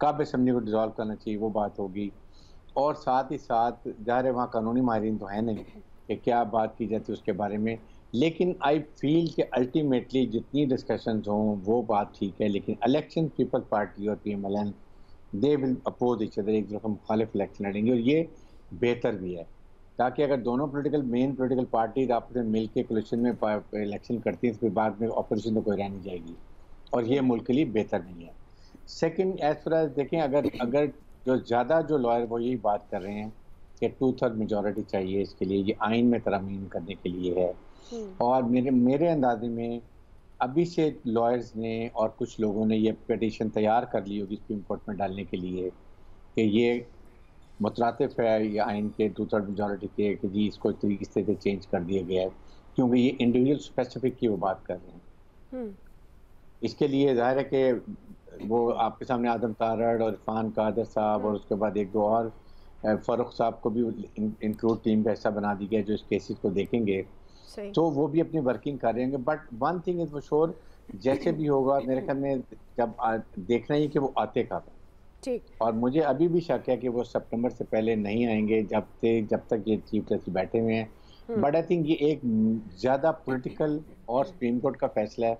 Speaker 5: कब असेंबली को डिसॉल्व करना चाहिए वो बात होगी, और साथ ही साथ ज़ाहिर है वहाँ कानूनी माहिरीन तो है नहीं कि क्या बात की जाती है उसके बारे में। लेकिन आई फील कि अल्टीमेटली जितनी डिस्कशंस हों वो बात ठीक है, लेकिन इलेक्शन पीपल पार्टी और PMLN they will oppose each other, एक तरफ मुखालिफ इलेक्शन लड़ेंगे और ये बेहतर भी है, ताकि अगर दोनों मेन पोलिटिकल पार्टीज आपस में मिल के कोलिशन में इलेक्शन करती हैं तो फिर बाद में अपोजिशन तो कोई रह नहीं जाएगी और ये मुल्क के लिए बेहतर नहीं है। सेकेंड, एज फार एज देखें, अगर जो ज़्यादा जो लॉयर वो यही बात कर रहे हैं कि 2/3 मेजॉरिटी चाहिए इसके लिए, ये आइन में तरमीम करने के लिए है, और मेरे अंदाजे में अभी से लॉयर्स ने और कुछ लोगों ने ये पिटीशन तैयार कर ली होगी सुप्रीम कोर्ट में डालने के लिए कि ये मुतरातिफ है ये आइन के 2/3 मेजॉरिटी के कि जी इसको इस तरीके से चेंज कर दिया गया है, क्योंकि ये इंडिविजुअल स्पेसिफिक की वो बात कर रहे हैं। इसके लिए जाहिर है कि वो आपके सामने आदम तारड़ और इरफान कादर साहब और उसके बाद 1-2 और फ़ारूक साहब को भी इंक्लूड टीम का हिस्सा बना दी गया जो इस केसेस को देखेंगे, तो वो भी अपनी वर्किंग कर रहे हैं। But one thing is for sure, जैसे भी होगा मेरे ख्याल में जब देखना ही कि वो आते कब हैं, ठीक, और मुझे अभी भी शक है कि वो सितंबर से पहले नहीं आएंगे जब तक ये चीफ जस्टिस बैठे हुए हैं। बट आई थिंक ये एक ज़्यादा पॉलिटिकल और सुप्रीम कोर्ट का फैसला है,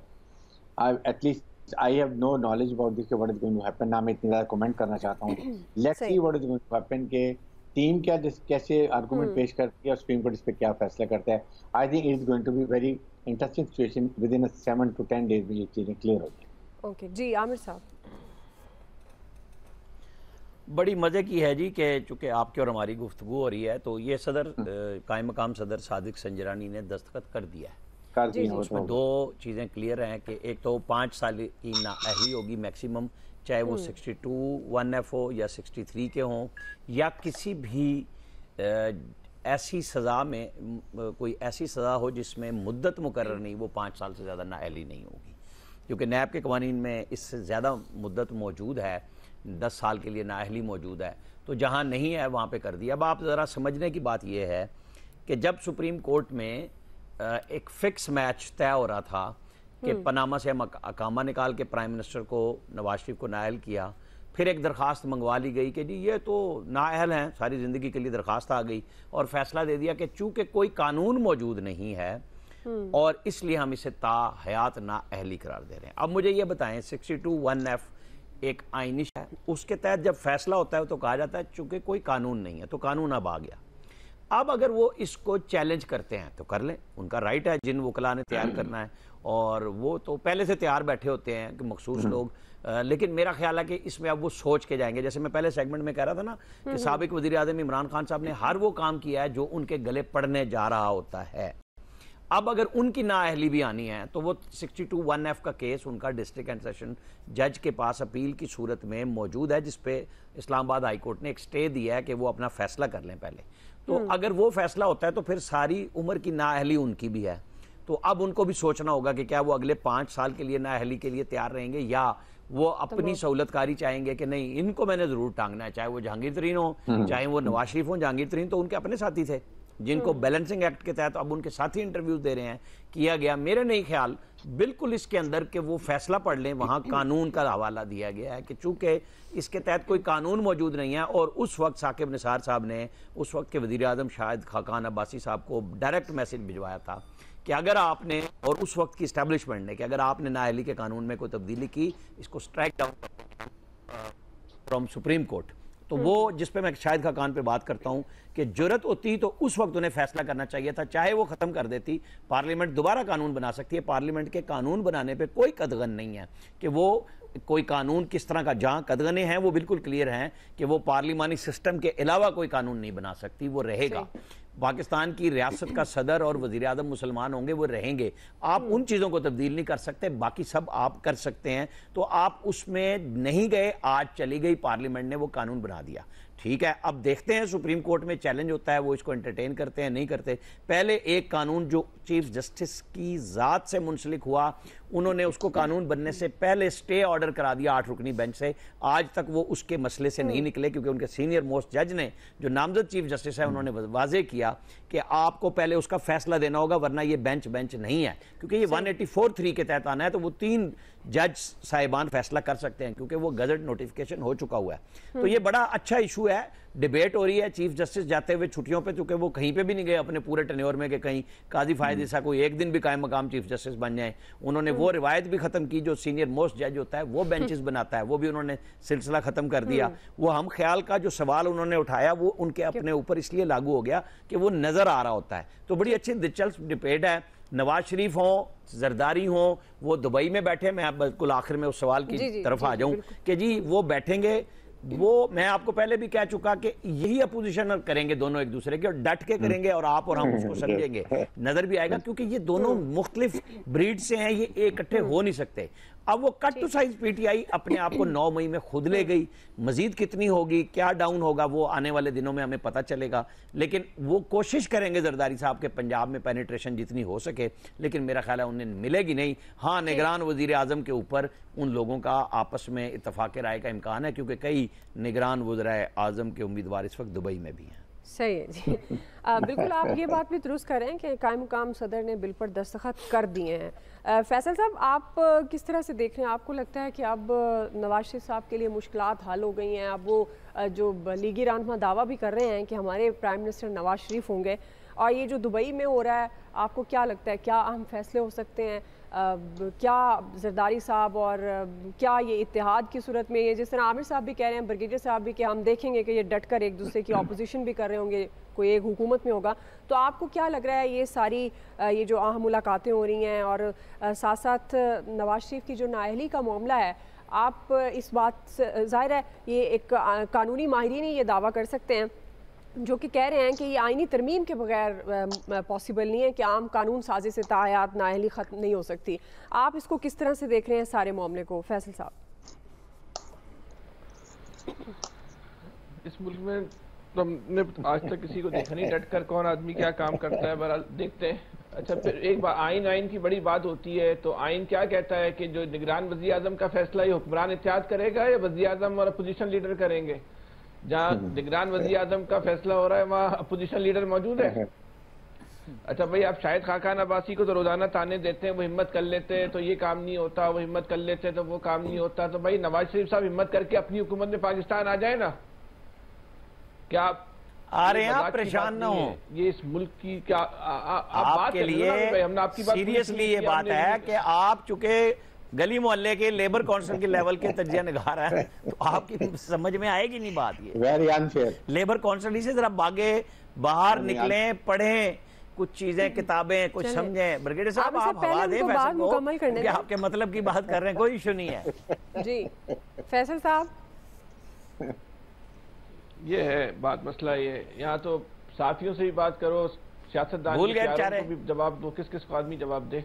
Speaker 5: at least I have no knowledge about this what is going to happen, ना मैं इतनी ज़्यादा कमेंट करना चाहता हूँ। Let's see what is going to happen के टीम क्या कैसे आर्गुमेंट पेश करती है और सुप्रीम कोर्ट इस पे क्या फैसला करता है। I think it is going to be very interesting situation, within 7 to 10 days में ये चीज़ें क्लियर हो जाएंगी।
Speaker 1: ओके जी, आमिर साहब।
Speaker 2: बड़ी मज़े की है जी कि चूँकि आपकी और हमारी गुफ्तगू हो रही है, तो ये सदर कायम मकाम सदर सादिक संजरानी ने दस्तखत कर दिया है। उसमें दो चीज़ें क्लियर हैं कि एक तो 5 साल की नाअहली होगी मैक्सिमम, चाहे वो 62 1F हो या 63 के हों, या किसी भी ऐसी सज़ा में कोई ऐसी सज़ा हो जिसमें मुद्दत मुकर्रर नहीं, वो 5 साल से ज़्यादा नाअहली नहीं होगी, क्योंकि नैब के कवानीन में इससे ज़्यादा मुद्दत मौजूद है, 10 साल के लिए नाअहली मौजूद है, तो जहाँ नहीं है वहाँ पे कर दिया। अब आप ज़रा समझने की बात यह है कि जब सुप्रीम कोर्ट में एक फ़िक्स मैच तय हो रहा था कि पनामा से हम अकामा निकाल के प्राइम मिनिस्टर को नवाज शरीफ को नाअहल किया, फिर एक दरख्वास्त मंगवा ली गई कि जी ये तो नाअहल हैं, सारी ज़िंदगी के लिए दरख्वास्त आ गई, और फैसला दे दिया कि चूँकि कोई कानून मौजूद नहीं है और इसलिए हम इसे ताहयात नाअहली करार दे रहे हैं। अब मुझे ये बताएं, 62 1F एक आइनी है, उसके तहत जब फैसला होता है तो कहा जाता है चूँकि कोई कानून नहीं है तो कानून अब आ गया। अब अगर वो इसको चैलेंज करते हैं तो कर लें, उनका राइट है, जिन वकला ने तैयार करना है, और वो तो पहले से तैयार बैठे होते हैं कि मखसूस लोग। लेकिन मेरा ख्याल है कि इसमें अब वो सोच के जाएंगे, जैसे मैं पहले सेगमेंट में कह रहा था ना कि साबिक वज़ीर आज़म इमरान खान साहब ने हर वो काम किया है जो उनके गले पड़ने जा रहा होता है। अब अगर उनकी नाअहली भी आनी है तो वो 62 1F का केस उनका डिस्ट्रिक्ट एंड सेशन जज के पास अपील की सूरत में मौजूद है, जिसपे इस्लामाबाद हाई कोर्ट ने एक स्टे दिया है कि वो अपना फैसला कर लें पहले। तो अगर वो फैसला होता है तो फिर सारी उम्र की नाअहली उनकी भी है, तो अब उनको भी सोचना होगा कि क्या वो अगले 5 साल के लिए नाअहली के लिए तैयार रहेंगे या वो अपनी सहूलतकारी चाहेंगे कि नहीं इनको मैंने ज़रूर टांगना है, चाहे वो जहांगीर तरीन हो चाहे वो नवाज शरीफ हो। जहांगीर तरीन तो उनके अपने साथी थे जिनको बैलेंसिंग एक्ट के तहत अब उनके साथी इंटरव्यूज दे रहे हैं, किया गया। मेरे नहीं ख्याल बिल्कुल इसके अंदर के वो फैसला पढ़ लें, वहाँ कानून का हवाला दिया गया है कि चूँकि इसके तहत कोई कानून मौजूद नहीं है, और उस वक्त साकिब निसार साहब ने उस वक्त के वज़ीर आज़म शाहिद खाकान अब्बासी साहब को डायरेक्ट मैसेज भिजवाया था कि अगर आपने, और उस वक्त की इस्टेब्लिशमेंट ने, कि अगर आपने नाअहली के कानून में कोई तब्दीली की, इसको strike down from supreme court. तो वो जिस पे मैं शाहिद खाकान पे बात करता हूँ कि जरूरत होती तो उस वक्त उन्हें फैसला करना चाहिए था, चाहे वो ख़त्म कर देती, पार्लियामेंट दोबारा कानून बना सकती है। पार्लियामेंट के कानून बनाने पे कोई कदगन नहीं है कि वो कोई कानून किस तरह का, जहाँ कदगने हैं वो बिल्कुल क्लियर हैं कि वो पार्लिमानी सिस्टम के अलावा कोई कानून नहीं बना सकती, वो रहेगा। पाकिस्तान की रियासत का सदर और वज़ीर आज़म मुसलमान होंगे, वो रहेंगे। आप उन चीज़ों को तब्दील नहीं कर सकते, बाकी सब आप कर सकते हैं। तो आप उसमें नहीं गए, आज चली गई पार्लियामेंट ने वो कानून बना दिया, ठीक है। अब देखते हैं सुप्रीम कोर्ट में चैलेंज होता है, वो इसको एंटरटेन करते हैं नहीं करते। पहले एक कानून जो चीफ जस्टिस की ज़ात से मुंसलिक हुआ, उन्होंने उसको कानून बनने से पहले स्टे ऑर्डर करा दिया 8 रुकनी बेंच से, आज तक वो उसके मसले से नहीं निकले, क्योंकि उनके सीनियर मोस्ट जज ने, जो नामजद चीफ जस्टिस है, उन्होंने वाजे किया कि आपको पहले उसका फैसला देना होगा, वरना ये बेंच नहीं है। क्योंकि ये 184(3) के तहत आना है, तो वो 3 जज साहिबान फैसला कर सकते हैं, क्योंकि वो गजट नोटिफिकेशन हो चुका हुआ है। तो ये बड़ा अच्छा इशू है, डिबेट हो रही है। चीफ जस्टिस जाते हुए छुट्टियों पे, चूंकि वो कहीं पे भी नहीं गए अपने पूरे टेन्योर में कि कहीं काजी फायद ईसा कोई एक दिन भी कायम मकाम चीफ जस्टिस बन जाए। उन्होंने वो रिवायत भी खत्म की, जो सीनियर मोस्ट जज होता है वो बेंचेस बनाता है, वो भी उन्होंने सिलसिला खत्म कर दिया। वो हम ख्याल का जो सवाल उन्होंने उठाया वो उनके अपने ऊपर इसलिए लागू हो गया कि वो नजर आ रहा होता है। तो बड़ी अच्छी दिलचस्प डिबेट है। नवाज शरीफ हो, जरदारी हो, वो दुबई में बैठे, मैं बिल्कुल आखिर में उस सवाल की तरफ आ जाऊं कि जी वो बैठेंगे, वो मैं आपको पहले भी कह चुका कि यही अपोजिशन करेंगे दोनों एक दूसरे के, और डट के करेंगे, और आप और हम उसको समझेंगे, नजर भी आएगा, क्योंकि ये दोनों मुख्तलिफ ब्रीड से हैं, ये इकट्ठे हो नहीं सकते। अब वो कट टू साइज पीटीआई अपने आप को 9 मई में खुद ले गई, मजीद कितनी होगी, क्या डाउन होगा, वो आने वाले दिनों में हमें पता चलेगा। लेकिन वो कोशिश करेंगे जरदारी साहब के पंजाब में पेनिट्रेशन जितनी हो सके, लेकिन मेरा ख्याल है उन्हें मिलेगी नहीं। हाँ, निगरान वजीर आजम के ऊपर उन लोगों का आपस में इत्तफाक राय का इम्कान है, क्योंकि कई निगरान वज़ीर आज़म के उम्मीदवार इस वक्त दुबई में भी हैं।
Speaker 1: सही है जी। बिल्कुल आप ये बात भी दुरुस्त कर रहे हैं कि कायम मुकाम सदर ने बिल पर दस्तखत कर दिए हैं। फैसल साहब, आप किस तरह से देख रहे हैं? आपको लगता है कि अब नवाज शरीफ साहब के लिए मुश्किलात हल हो गई हैं? अब वो जो लीगी रहनुमा दावा भी कर रहे हैं कि हमारे प्राइम मिनिस्टर नवाज शरीफ होंगे, और ये जो दुबई में हो रहा है, आपको क्या लगता है, क्या अहम फैसले हो सकते हैं? क्या जरदारी साहब और क्या ये इत्तेहाद की सूरत में, ये जिस तरह आमिर साहब भी कह रहे हैं, ब्रिगेडियर साहब भी, कि हम देखेंगे कि ये डट कर एक दूसरे की ऑपोजिशन भी कर रहे होंगे, कोई एक हुकूमत में होगा, तो आपको क्या लग रहा है ये सारी ये जो अहम मुलाकातें हो रही हैं और साथ साथ नवाज शरीफ की जो नाअहली का मामला है, आप इस बात से ज़ाहिर है ये एक कानूनी माहिरीन ये दावा कर सकते हैं जो कि कह रहे हैं कि ये आईनी तरमीम के बगैर पॉसिबल नहीं है कि आम कानून साजी से तायात नाअहली ख़त्म नहीं हो सकती। आप इसको किस तरह से देख रहे हैं सारे मामले को, फैसल साहब?
Speaker 3: इस मुल्क में तो हमने आज तक किसी को देखा नहीं डट कर कौन आदमी क्या काम करता है, बहरहाल देखते हैं। अच्छा, फिर एक बार आइन की बड़ी बात होती है, तो आइन क्या कहता है कि जो निगरान वज़ीर आज़म का फैसला ये हुक्मरान इत्तेहाद करेगा या वज़ीर आज़म और अपोजिशन लीडर करेंगे? जहाँ निगरान वज़ीर आज़म का फैसला हो रहा है वहाँ अपोजिशन लीडर मौजूद है। अच्छा भाई, आप शाहिद खाकान अब्बासी को तो रोजाना ताने देते हैं, वो हिम्मत कर लेते हैं तो ये काम नहीं होता, वो हिम्मत कर लेते हैं तो वो काम नहीं होता। तो भाई नवाज शरीफ साहब हिम्मत करके अपनी हुकूमत में पाकिस्तान आ जाए ना। क्या आप
Speaker 2: आ रहे हैं? आप परेशान ना हो,
Speaker 3: ये इस मुल्क की क्या
Speaker 2: आपके लिए
Speaker 3: हमने आपकी बात
Speaker 2: सीरियसली ये बात है कि आप चूंकि गली मोहल्ले के लेबर काउंसिल के लेवल के तजिया निगार है, तो आपकी समझ में आएगी नहीं बात। ये
Speaker 5: वेरी अनफेयर।
Speaker 2: लेबर काउंसिल से जरा भागे बाहर निकले, पढ़ें कुछ चीजें, किताबें कुछ समझें। ब्रिगेडियर साहब आप हवा दें फैसल को कि आपके मतलब की बात कर रहे हैं, कोई इशू नहीं है
Speaker 1: जी। फैसल साहब,
Speaker 3: ये है बात, मसला ये यहाँ तो साथियों से भी बात करो, सियासतदान
Speaker 2: भूल गए बेचारे,
Speaker 3: जवाब दो, किस किस को आदमी जवाब दे।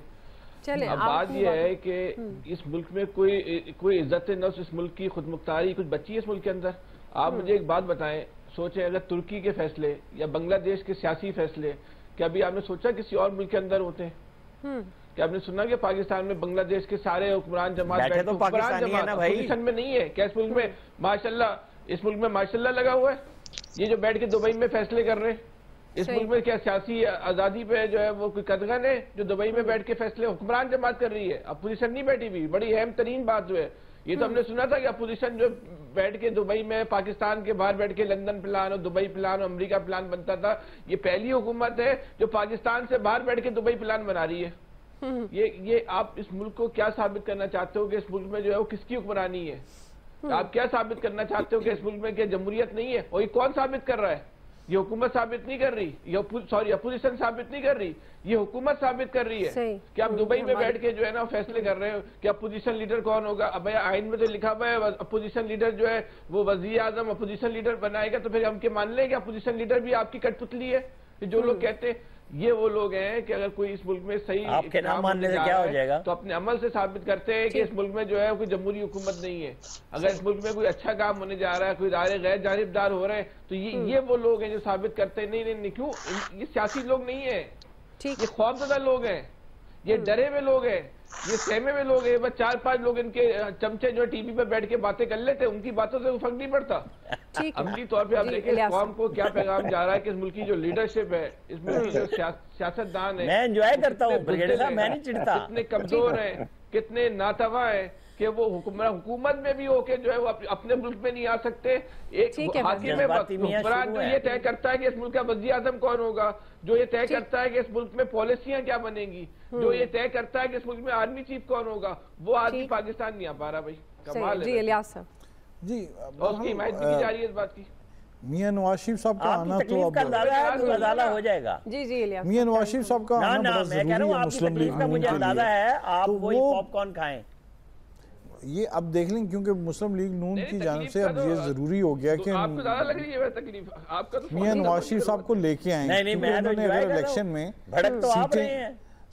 Speaker 1: चले,
Speaker 3: अब बात यह है कि इस मुल्क में कोई इज्जत नफ्स, इस मुल्क की खुद मुख्तारी कुछ बची है इस मुल्क के अंदर? आप मुझे एक बात बताएं, सोचें अगर तुर्की के फैसले या बांग्लादेश के सियासी फैसले क्या अभी आपने सोचा किसी और मुल्क के अंदर होते हैं? क्या आपने सुना कि पाकिस्तान में बांग्लादेश के सारे हुक्मरान जमात
Speaker 2: तो
Speaker 3: पोजीशन में नहीं है क्या? इस मुल्क में माशाल्लाह, इस मुल्क में माशाल्लाह लगा हुआ है। ये जो बैठ के दुबई में फैसले कर रहे हैं, इस मुल्क में क्या सियासी आजादी पे जो है वो कोई कदगन है जो दुबई में बैठ के फैसले हुक्मरान जमात कर रही है, अपोजिशन नहीं बैठी हुई? बड़ी अहम तरीन बात जो है ये तो हमने सुना था कि अपोजिशन जो बैठ के दुबई में, पाकिस्तान के बाहर बैठ के लंदन प्लान और दुबई प्लान और अमेरिका प्लान बनता था। ये पहली हुकूमत है जो पाकिस्तान से बाहर बैठ के दुबई प्लान बना रही है। ये आप इस मुल्क को क्या साबित करना चाहते हो कि इस मुल्क में जो है वो किसकी हुक्मरानी है? आप क्या साबित करना चाहते हो कि इस मुल्क में क्या जमहूरियत नहीं है? और ये कौन साबित कर रहा है? ये हुकूमत साबित नहीं कर रही, ये सॉरी अपोजिशन साबित नहीं कर रही, ये हुकूमत साबित कर रही है कि आप दुबई में बैठ के जो है ना फैसले कर रहे हो कि अपोजिशन लीडर कौन होगा। अब भैया आइन में तो लिखा हुआ है अपोजिशन लीडर जो है वो वजीर आजम अपोजिशन लीडर बनाएगा, तो फिर हम क्या मान लें कि अपोजिशन लीडर भी आपकी कठपुतली है? जो लोग कहते हैं ये वो लोग हैं कि अगर कोई इस मुल्क में सही
Speaker 2: आपके नाम मानने से क्या हो जाएगा,
Speaker 3: तो अपने अमल से साबित करते हैं कि इस मुल्क में जो है कोई जमहूरी हुकूमत नहीं है। अगर इस मुल्क में कोई अच्छा काम होने जा रहा है, कोई इदारे गैर जानिबदार हो रहे हैं, तो ये वो लोग हैं जो साबित करते हैं नहीं क्यों? ये सियासी लोग नहीं है, ये खौफजदा लोग हैं, ये डरे हुए लोग हैं, ये सहमे हुए लोग हैं। बस 4-5 लोग इनके चमचे जो टीवी पे बैठ के बातें कर लेते हैं, उनकी बातों से फर्क नहीं पड़ता। अमली तौर पे आप देखें इस कौम को क्या पैगाम जा रहा है कि इस मुल्क की जो लीडरशिप है, इस मुल्क की जो सियासतदान है,
Speaker 2: मैं एंजॉय करता हूं ब्रिगेडियर साहब, मैं नहीं चिढ़ता,
Speaker 3: कितने कमजोर हैं, कितने नातवा हैं कि वो हुकूमत में भी होके जो है वो अपने मुल्क में नहीं आ सकते। एक हाकिम हुक्मरान जो ये तय करता है कि इस मुल्क का वज़ीर आज़म कौन होगा, जो ये तय करता है कि इस मुल्क में पॉलिसियां क्या बनेंगी, जो ये तय करता है कि इस मुल्क में आर्मी चीफ कौन होगा, वो आदमी पाकिस्तान नहीं आ पा रहा। भाई कमाल है।
Speaker 1: जी इलियास साहब,
Speaker 3: जी उसकी हिमायत भी की जा रही है इस बात की।
Speaker 4: मियां नवाज शरीफ साहब का आना तो अब
Speaker 2: अंदाजा हो जाएगा।
Speaker 1: जी जी इलियास,
Speaker 4: मियां नवाज शरीफ साहब का आना बड़ा जरूरी है मुस्लिम लीग का,
Speaker 2: मुझे अंदाजा है आप वही पॉपकॉर्न खाएं।
Speaker 4: ये अब देख लें क्योंकि मुस्लिम लीग नून की जानिब से अब ये जरूरी हो गया कि
Speaker 3: आपको ज्यादा लग रही है तकलीफ, आपका तो
Speaker 4: मियां नवाज शरीफ साहब को लेके आए, क्योंकि उन्होंने अगर इलेक्शन में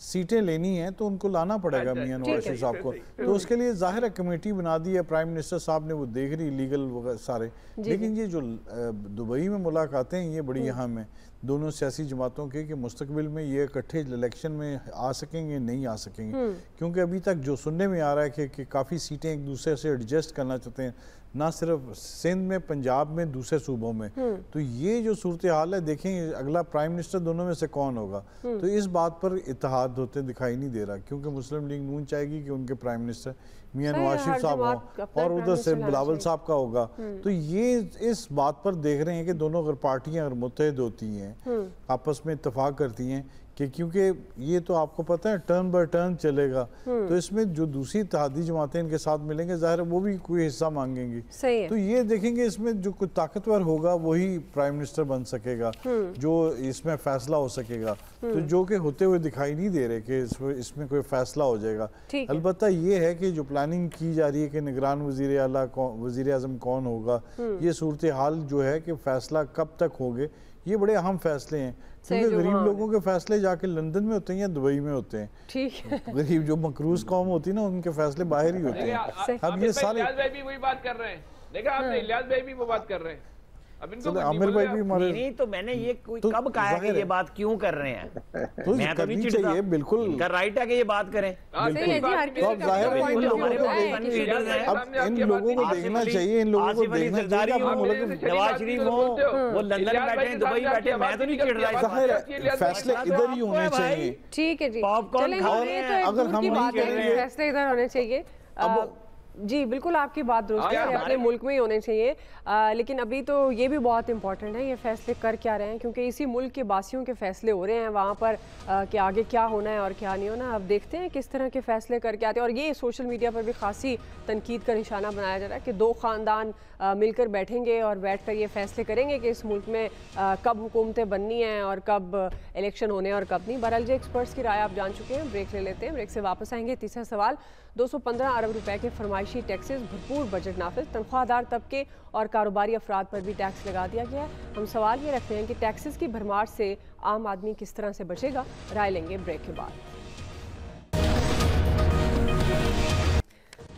Speaker 4: सीटें लेनी है तो उनको लाना पड़ेगा मियां नवाज शरीफ साहब को। तो उसके लिए जाहिर है कमेटी बना दी है, प्राइम मिनिस्टर साहब ने वो देख रही लीगल सारे। लेकिन ये जो दुबई में मुलाकातें हैं ये बड़ी अहम है दोनों सियासी जमातों के कि मुस्तकबिल में ये इकट्ठे इलेक्शन में आ सकेंगे नहीं आ सकेंगे। क्योंकि अभी तक जो सुनने में आ रहा है कि काफ़ी सीटें एक दूसरे से एडजस्ट करना चाहते हैं, ना सिर्फ सिंध में, पंजाब में, दूसरे सूबों में। तो ये जो सूरत हाल है, देखें अगला प्राइम मिनिस्टर दोनों में से कौन होगा। तो इस बात पर इत्तेहाद होते दिखाई नहीं दे रहा, क्योंकि मुस्लिम लीग नून चाहेगी कि उनके प्राइम मिनिस्टर मियां नवाज शरीफ साहब हो और उधर से बिलावल साहब का होगा। तो ये इस बात पर देख रहे हैं कि दोनों अगर पार्टियां अगर मुत्तहिद होती हैं, आपस में इत्तेफाक करती हैं कि क्योंकि ये तो आपको पता है टर्न बाय टर्न चलेगा, तो इसमें जो दूसरी इत्तेहादी जमातें इनके साथ मिलेंगे जाहिर है वो भी कोई हिस्सा मांगेंगी।
Speaker 1: सही है।
Speaker 4: तो ये देखेंगे इसमें जो कोई ताकतवर होगा वही प्राइम मिनिस्टर बन सकेगा, जो इसमें फैसला हो सकेगा। तो जो कि होते हुए दिखाई नहीं दे रहे कि इसमें कोई फैसला हो जाएगा। अलबत्ता ये है कि जो प्लानिंग की जा रही है कि निगरान वज़ीर आला वज़ीर आज़म कौन होगा, ये सूरत हाल जो है कि फैसला कब तक होंगे, ये बड़े अहम फैसले हैं क्योंकि गरीब लोगों के फैसले जाके लंदन में होते हैं या दुबई में होते हैं। ठीक है। गरीब जो मकरूज कौम होती है ना उनके फैसले बाहर ही होते हैं। अब ये सारे
Speaker 3: इलियास भाई भी वही बात कर रहे हैं, देखा आपने, इलियास भाई भी वो बात कर रहे हैं। अब इनको
Speaker 4: आमिर भाई भी हमारे
Speaker 2: नहीं, तो मैंने ये कब कहा है कि ये बात क्यों कर रहे हैं?
Speaker 4: तो
Speaker 2: मैं तो नहीं चिढ़ता,
Speaker 4: बिल्कुल
Speaker 2: इनका राइट है कि ये बात करें।
Speaker 4: अब इन लोगों को देखना चाहिए, इन लोगों को देखना चाहिए।
Speaker 2: नवाज शरीफ हो, वो लंदन बैठे, दुबई बैठे, मैं तो नहीं चिढ़ रहा।
Speaker 4: फैसले इधर ही होने चाहिए।
Speaker 1: ठीक है जी,
Speaker 2: पॉपकॉर्न
Speaker 4: अगर हम नहीं कह रहे
Speaker 1: फैसले इधर होने चाहिए। जी बिल्कुल आपकी बात दुरुस्त है, अपने मुल्क में ही होने चाहिए। लेकिन अभी तो ये भी बहुत इंपॉर्टेंट है ये फैसले कर क्या रहे हैं, क्योंकि इसी मुल्क के बासियों के फैसले हो रहे हैं वहाँ पर कि आगे क्या होना है और क्या नहीं होना। अब देखते हैं किस तरह के फैसले करके आते हैं। और ये सोशल मीडिया पर भी खासी तनकीद का निशाना बनाया जा रहा है कि दो ख़ानदान मिलकर बैठेंगे और बैठकर ये फैसले करेंगे कि इस मुल्क में कब हुकूमतें बननी हैं और कब इलेक्शन होने और कब नहीं। बहरहाल जी एक्सपर्ट्स की राय आप जान चुके हैं। ब्रेक ले लेते हैं, ब्रेक से वापस आएंगे। तीसरा सवाल, 215 अरब रुपए के फरमाइशी टैक्सेस, भरपूर बजट नाफिज, तनख्वाहदार तबके और कारोबारी अफराद पर भी टैक्स लगा दिया गया है। हम सवाल ये रखते हैं कि टैक्सेस की भरमार से आम आदमी किस तरह से बचेगा। राय लेंगे ब्रेक के बाद।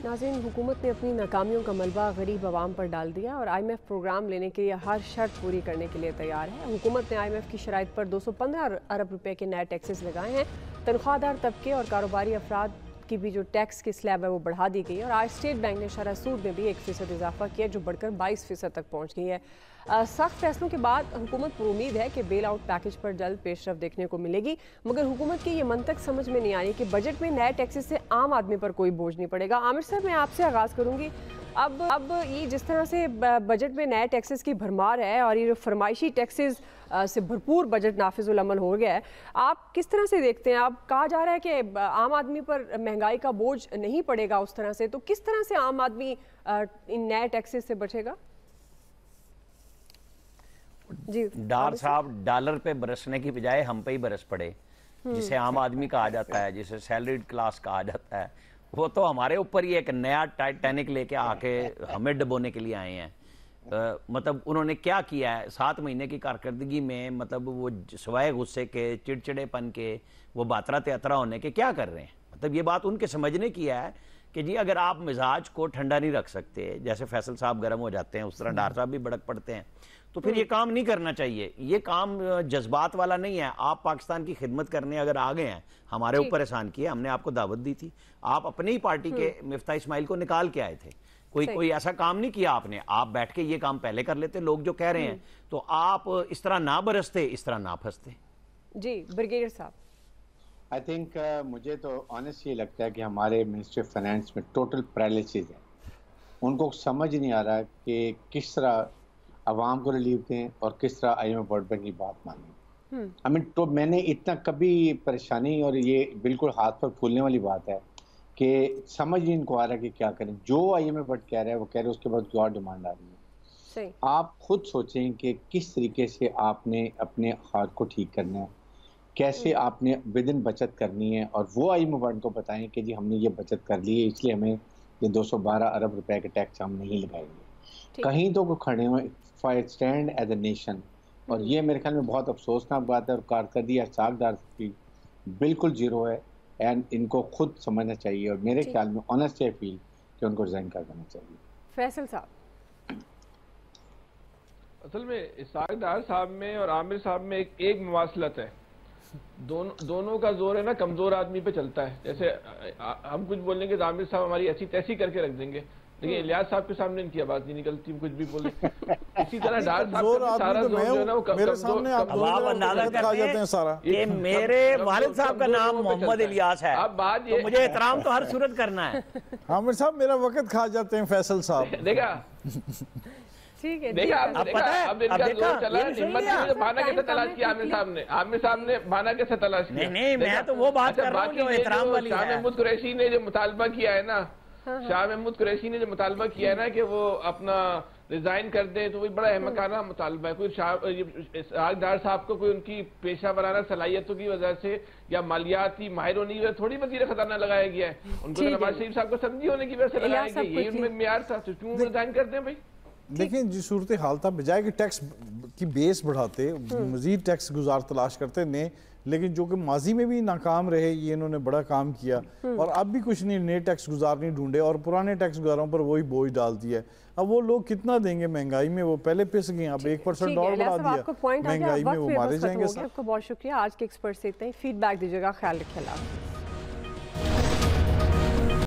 Speaker 1: नाज़रीन, हुकूमत ने अपनी नाकामियों का मलबा गरीब आवाम पर डाल दिया और IMF प्रोग्राम लेने के लिए हर शर्त पूरी करने के लिए तैयार है। हुकूमत ने IMF की शराइत पर 215 अरब रुपए के नए टैक्सेस लगाए हैं। तनख्वाहदार तबके और कारोबारी अफराद की भी जो टैक्स की स्लैब है वो बढ़ा दी गई है। और आज स्टेट बैंक ने शरह सूद में भी 1% इजाफा किया जो बढ़कर 22% तक पहुँच गई है। सख्त फैसलों के बाद हुकूमत पर उम्मीद है कि बेल आउट पैकेज पर जल्द पेशरफ देखने को मिलेगी, मगर हुकूमत की ये मंतक समझ में नहीं आ रही कि बजट में नए टैक्सेस से आम आदमी पर कोई बोझ नहीं पड़ेगा। आमिर साहब, मैं आपसे आगाज़ करूँगी। अब ये जिस तरह से बजट में नए टैक्सेस की भरमार है और ये जो फरमाइशी टैक्सेस से भरपूर बजट नाफिजुल अमल हो गया है, आप किस तरह से देखते हैं? आप कहा जा रहा है कि आम आदमी पर महंगाई का बोझ नहीं पड़ेगा उस तरह से, तो किस तरह से आम आदमी इन नए टैक्सेस से बचेगा? जी
Speaker 2: डार साहब, डॉलर पे बरसने की बजाय हम पे ही बरस पड़े, जिसे आम आदमी कहा जाता है, जिसे सैलरीड क्लास कहा जाता है, वो तो हमारे ऊपर ही एक नया टाइटैनिक लेके आके हमें डबोने के लिए आए हैं। मतलब उन्होंने क्या किया है 7 महीने की कारकर्दगी में? मतलब वो सवाए गुस्से के, चिड़चिड़ेपन के, वो बातरा त्यातरा होने के क्या कर रहे हैं? मतलब ये बात उनके समझने की है कि जी अगर आप मिजाज को ठंडा नहीं रख सकते, जैसे फैसल साहब गर्म हो जाते हैं उस तरह डार साहब भी भड़क पड़ते हैं, तो फिर ये काम नहीं करना चाहिए। ये काम जज्बात वाला नहीं है। आप पाकिस्तान की खिदमत करने अगर आ गए हैं, हमारे ऊपर एहसान किया, हमने आपको दावत दी थी, आप अपनी ही पार्टी के मिफ्ता इस्माइल को निकाल के आए थे, कोई ऐसा काम नहीं किया आपने। आप बैठ के ये काम पहले कर लेते, लोग जो कह रहे हैं, तो आप इस तरह ना बरसते, इस तरह ना फंसते।
Speaker 1: जी ब्रिगेडियर साहब,
Speaker 5: आई थिंक मुझे तो ऑनेस्ट ये लगता है कि हमारे मिनिस्ट्री ऑफ फाइनेंस में टोटल पैरालिसिस है। उनको समझ नहीं आ रहा कि किस तरह आवाम को रिलीफ दें और किस तरह IMF वर्ल्ड बैंक की बात मानें। आई मीन, तो मैंने इतना कभी परेशानी, और ये बिल्कुल हाथ पर फूलने वाली बात है कि समझ नहीं इनको आ रहा कि क्या करें। जो IMF वर्ल्ड कह रहा है वो कह रहे हैं, उसके बाद कोई और डिमांड आ रही है।
Speaker 1: सही।
Speaker 5: आप खुद सोचें कि किस तरीके से आपने अपने हाथ को ठीक करना है, कैसे आपने विदिन बचत करनी है, और वो IMF वर्ल्ड को बताएं कि जी हमने ये बचत कर ली है, इसलिए हमें ये 212 अरब रुपए के टैक्स हम नहीं लगाएंगे। कहीं तो वो खड़े हुए for stand as a nation, और ये मेरे ख्याल में बहुत अफसोसनाक बात है। और कारकर्दगी सागदार की बिल्कुल जीरो है, एंड इनको खुद समझना चाहिए। और मेरे ख्याल में ऑनेस्ट आई फील कि उनको रिजाइन कर देना चाहिए।
Speaker 1: फैसल साहब,
Speaker 3: असल में इसाकदार साहब में और आमिर साहब में एक मवासलत है। दोनों का जोर है ना कमजोर आदमी पे चलता है। जैसे हम कुछ बोलेंगे तो आमिर साहब हमारी ऐसी तैसी करके रख देंगे, लेकिन इलियास साहब के सामने इनकी आवाज नहीं निकलती, कुछ भी बोले। इसी तरह डार साहब का सारा जोर जो है ना वो
Speaker 4: मेरे सामने आप अंदाजा करते हैं सारा।
Speaker 2: ये मेरे वालिद साहब का नाम मोहम्मद इलियास है,
Speaker 3: अब बात
Speaker 2: तो मुझे एहतराम तो हर सूरत करना है।
Speaker 4: आमिर साहब मेरा वक्त खा जाते हैं फैसल साहब।
Speaker 3: देखा
Speaker 1: ठीक है,
Speaker 3: देखा
Speaker 1: ठीक
Speaker 3: अब
Speaker 1: है।
Speaker 3: देखा
Speaker 2: पता है,
Speaker 3: अब इनका
Speaker 2: अब देखा,
Speaker 3: जोर चला,
Speaker 2: ये सुन
Speaker 3: हिम्मत
Speaker 2: लिया।
Speaker 3: से बहाना कैसे
Speaker 1: टाइम
Speaker 3: तलाश
Speaker 1: कम
Speaker 3: किया
Speaker 1: है,
Speaker 3: आमिर साहब ने बहाना कैसे तलाश किया?
Speaker 2: नहीं, मैं तो वो बात कर रहा हूँ जो एहतराम वाली
Speaker 3: शाह
Speaker 2: है।
Speaker 3: महमूद कुरैशी ने जो मुतालबा किया है ना, शाह महमूद कुरैशी ने जो मुतालबा किया है ना कि वो अपना रिजाइन कर दे, तो वही बड़ा अहमकाना मुतालबा है। कोई शाहदार साहब को कोई उनकी पेशा वराना सलाहियतों की वजह से या मालियाती माहिर होने की वजह थोड़ी वजीर खजाना लगाया गया है, उनको तो नवाज शरीफ साहब को समझी होने की वजह से लगाया गया, यही उनमें मेयार था। तो क्यों रिजाइन करते हैं भाई?
Speaker 4: देखें जी सूरत हाल था, बजाय कि टैक्स की बेस बढ़ाते मजीद टैक्स गुजार तलाश करते ने, लेकिन जो कि माजी में भी नाकाम रहे, ये इन्होंने बड़ा काम किया और अब भी कुछ नहीं, नए टैक्स गुजार नहीं ढूंढे और पुराने टैक्स गुजारों पर वही बोझ डाल दिया। अब वो लोग कितना देंगे महंगाई में, वो पहले पिस गए, अब 1% और बढ़ा दिया महंगाई में, वो मारे जाएंगे।
Speaker 1: आपको बहुत शुक्रिया। आज के एक्सपर्ट से इतना ही, फीडबैक दीजिएगा, ख्याल रखिए।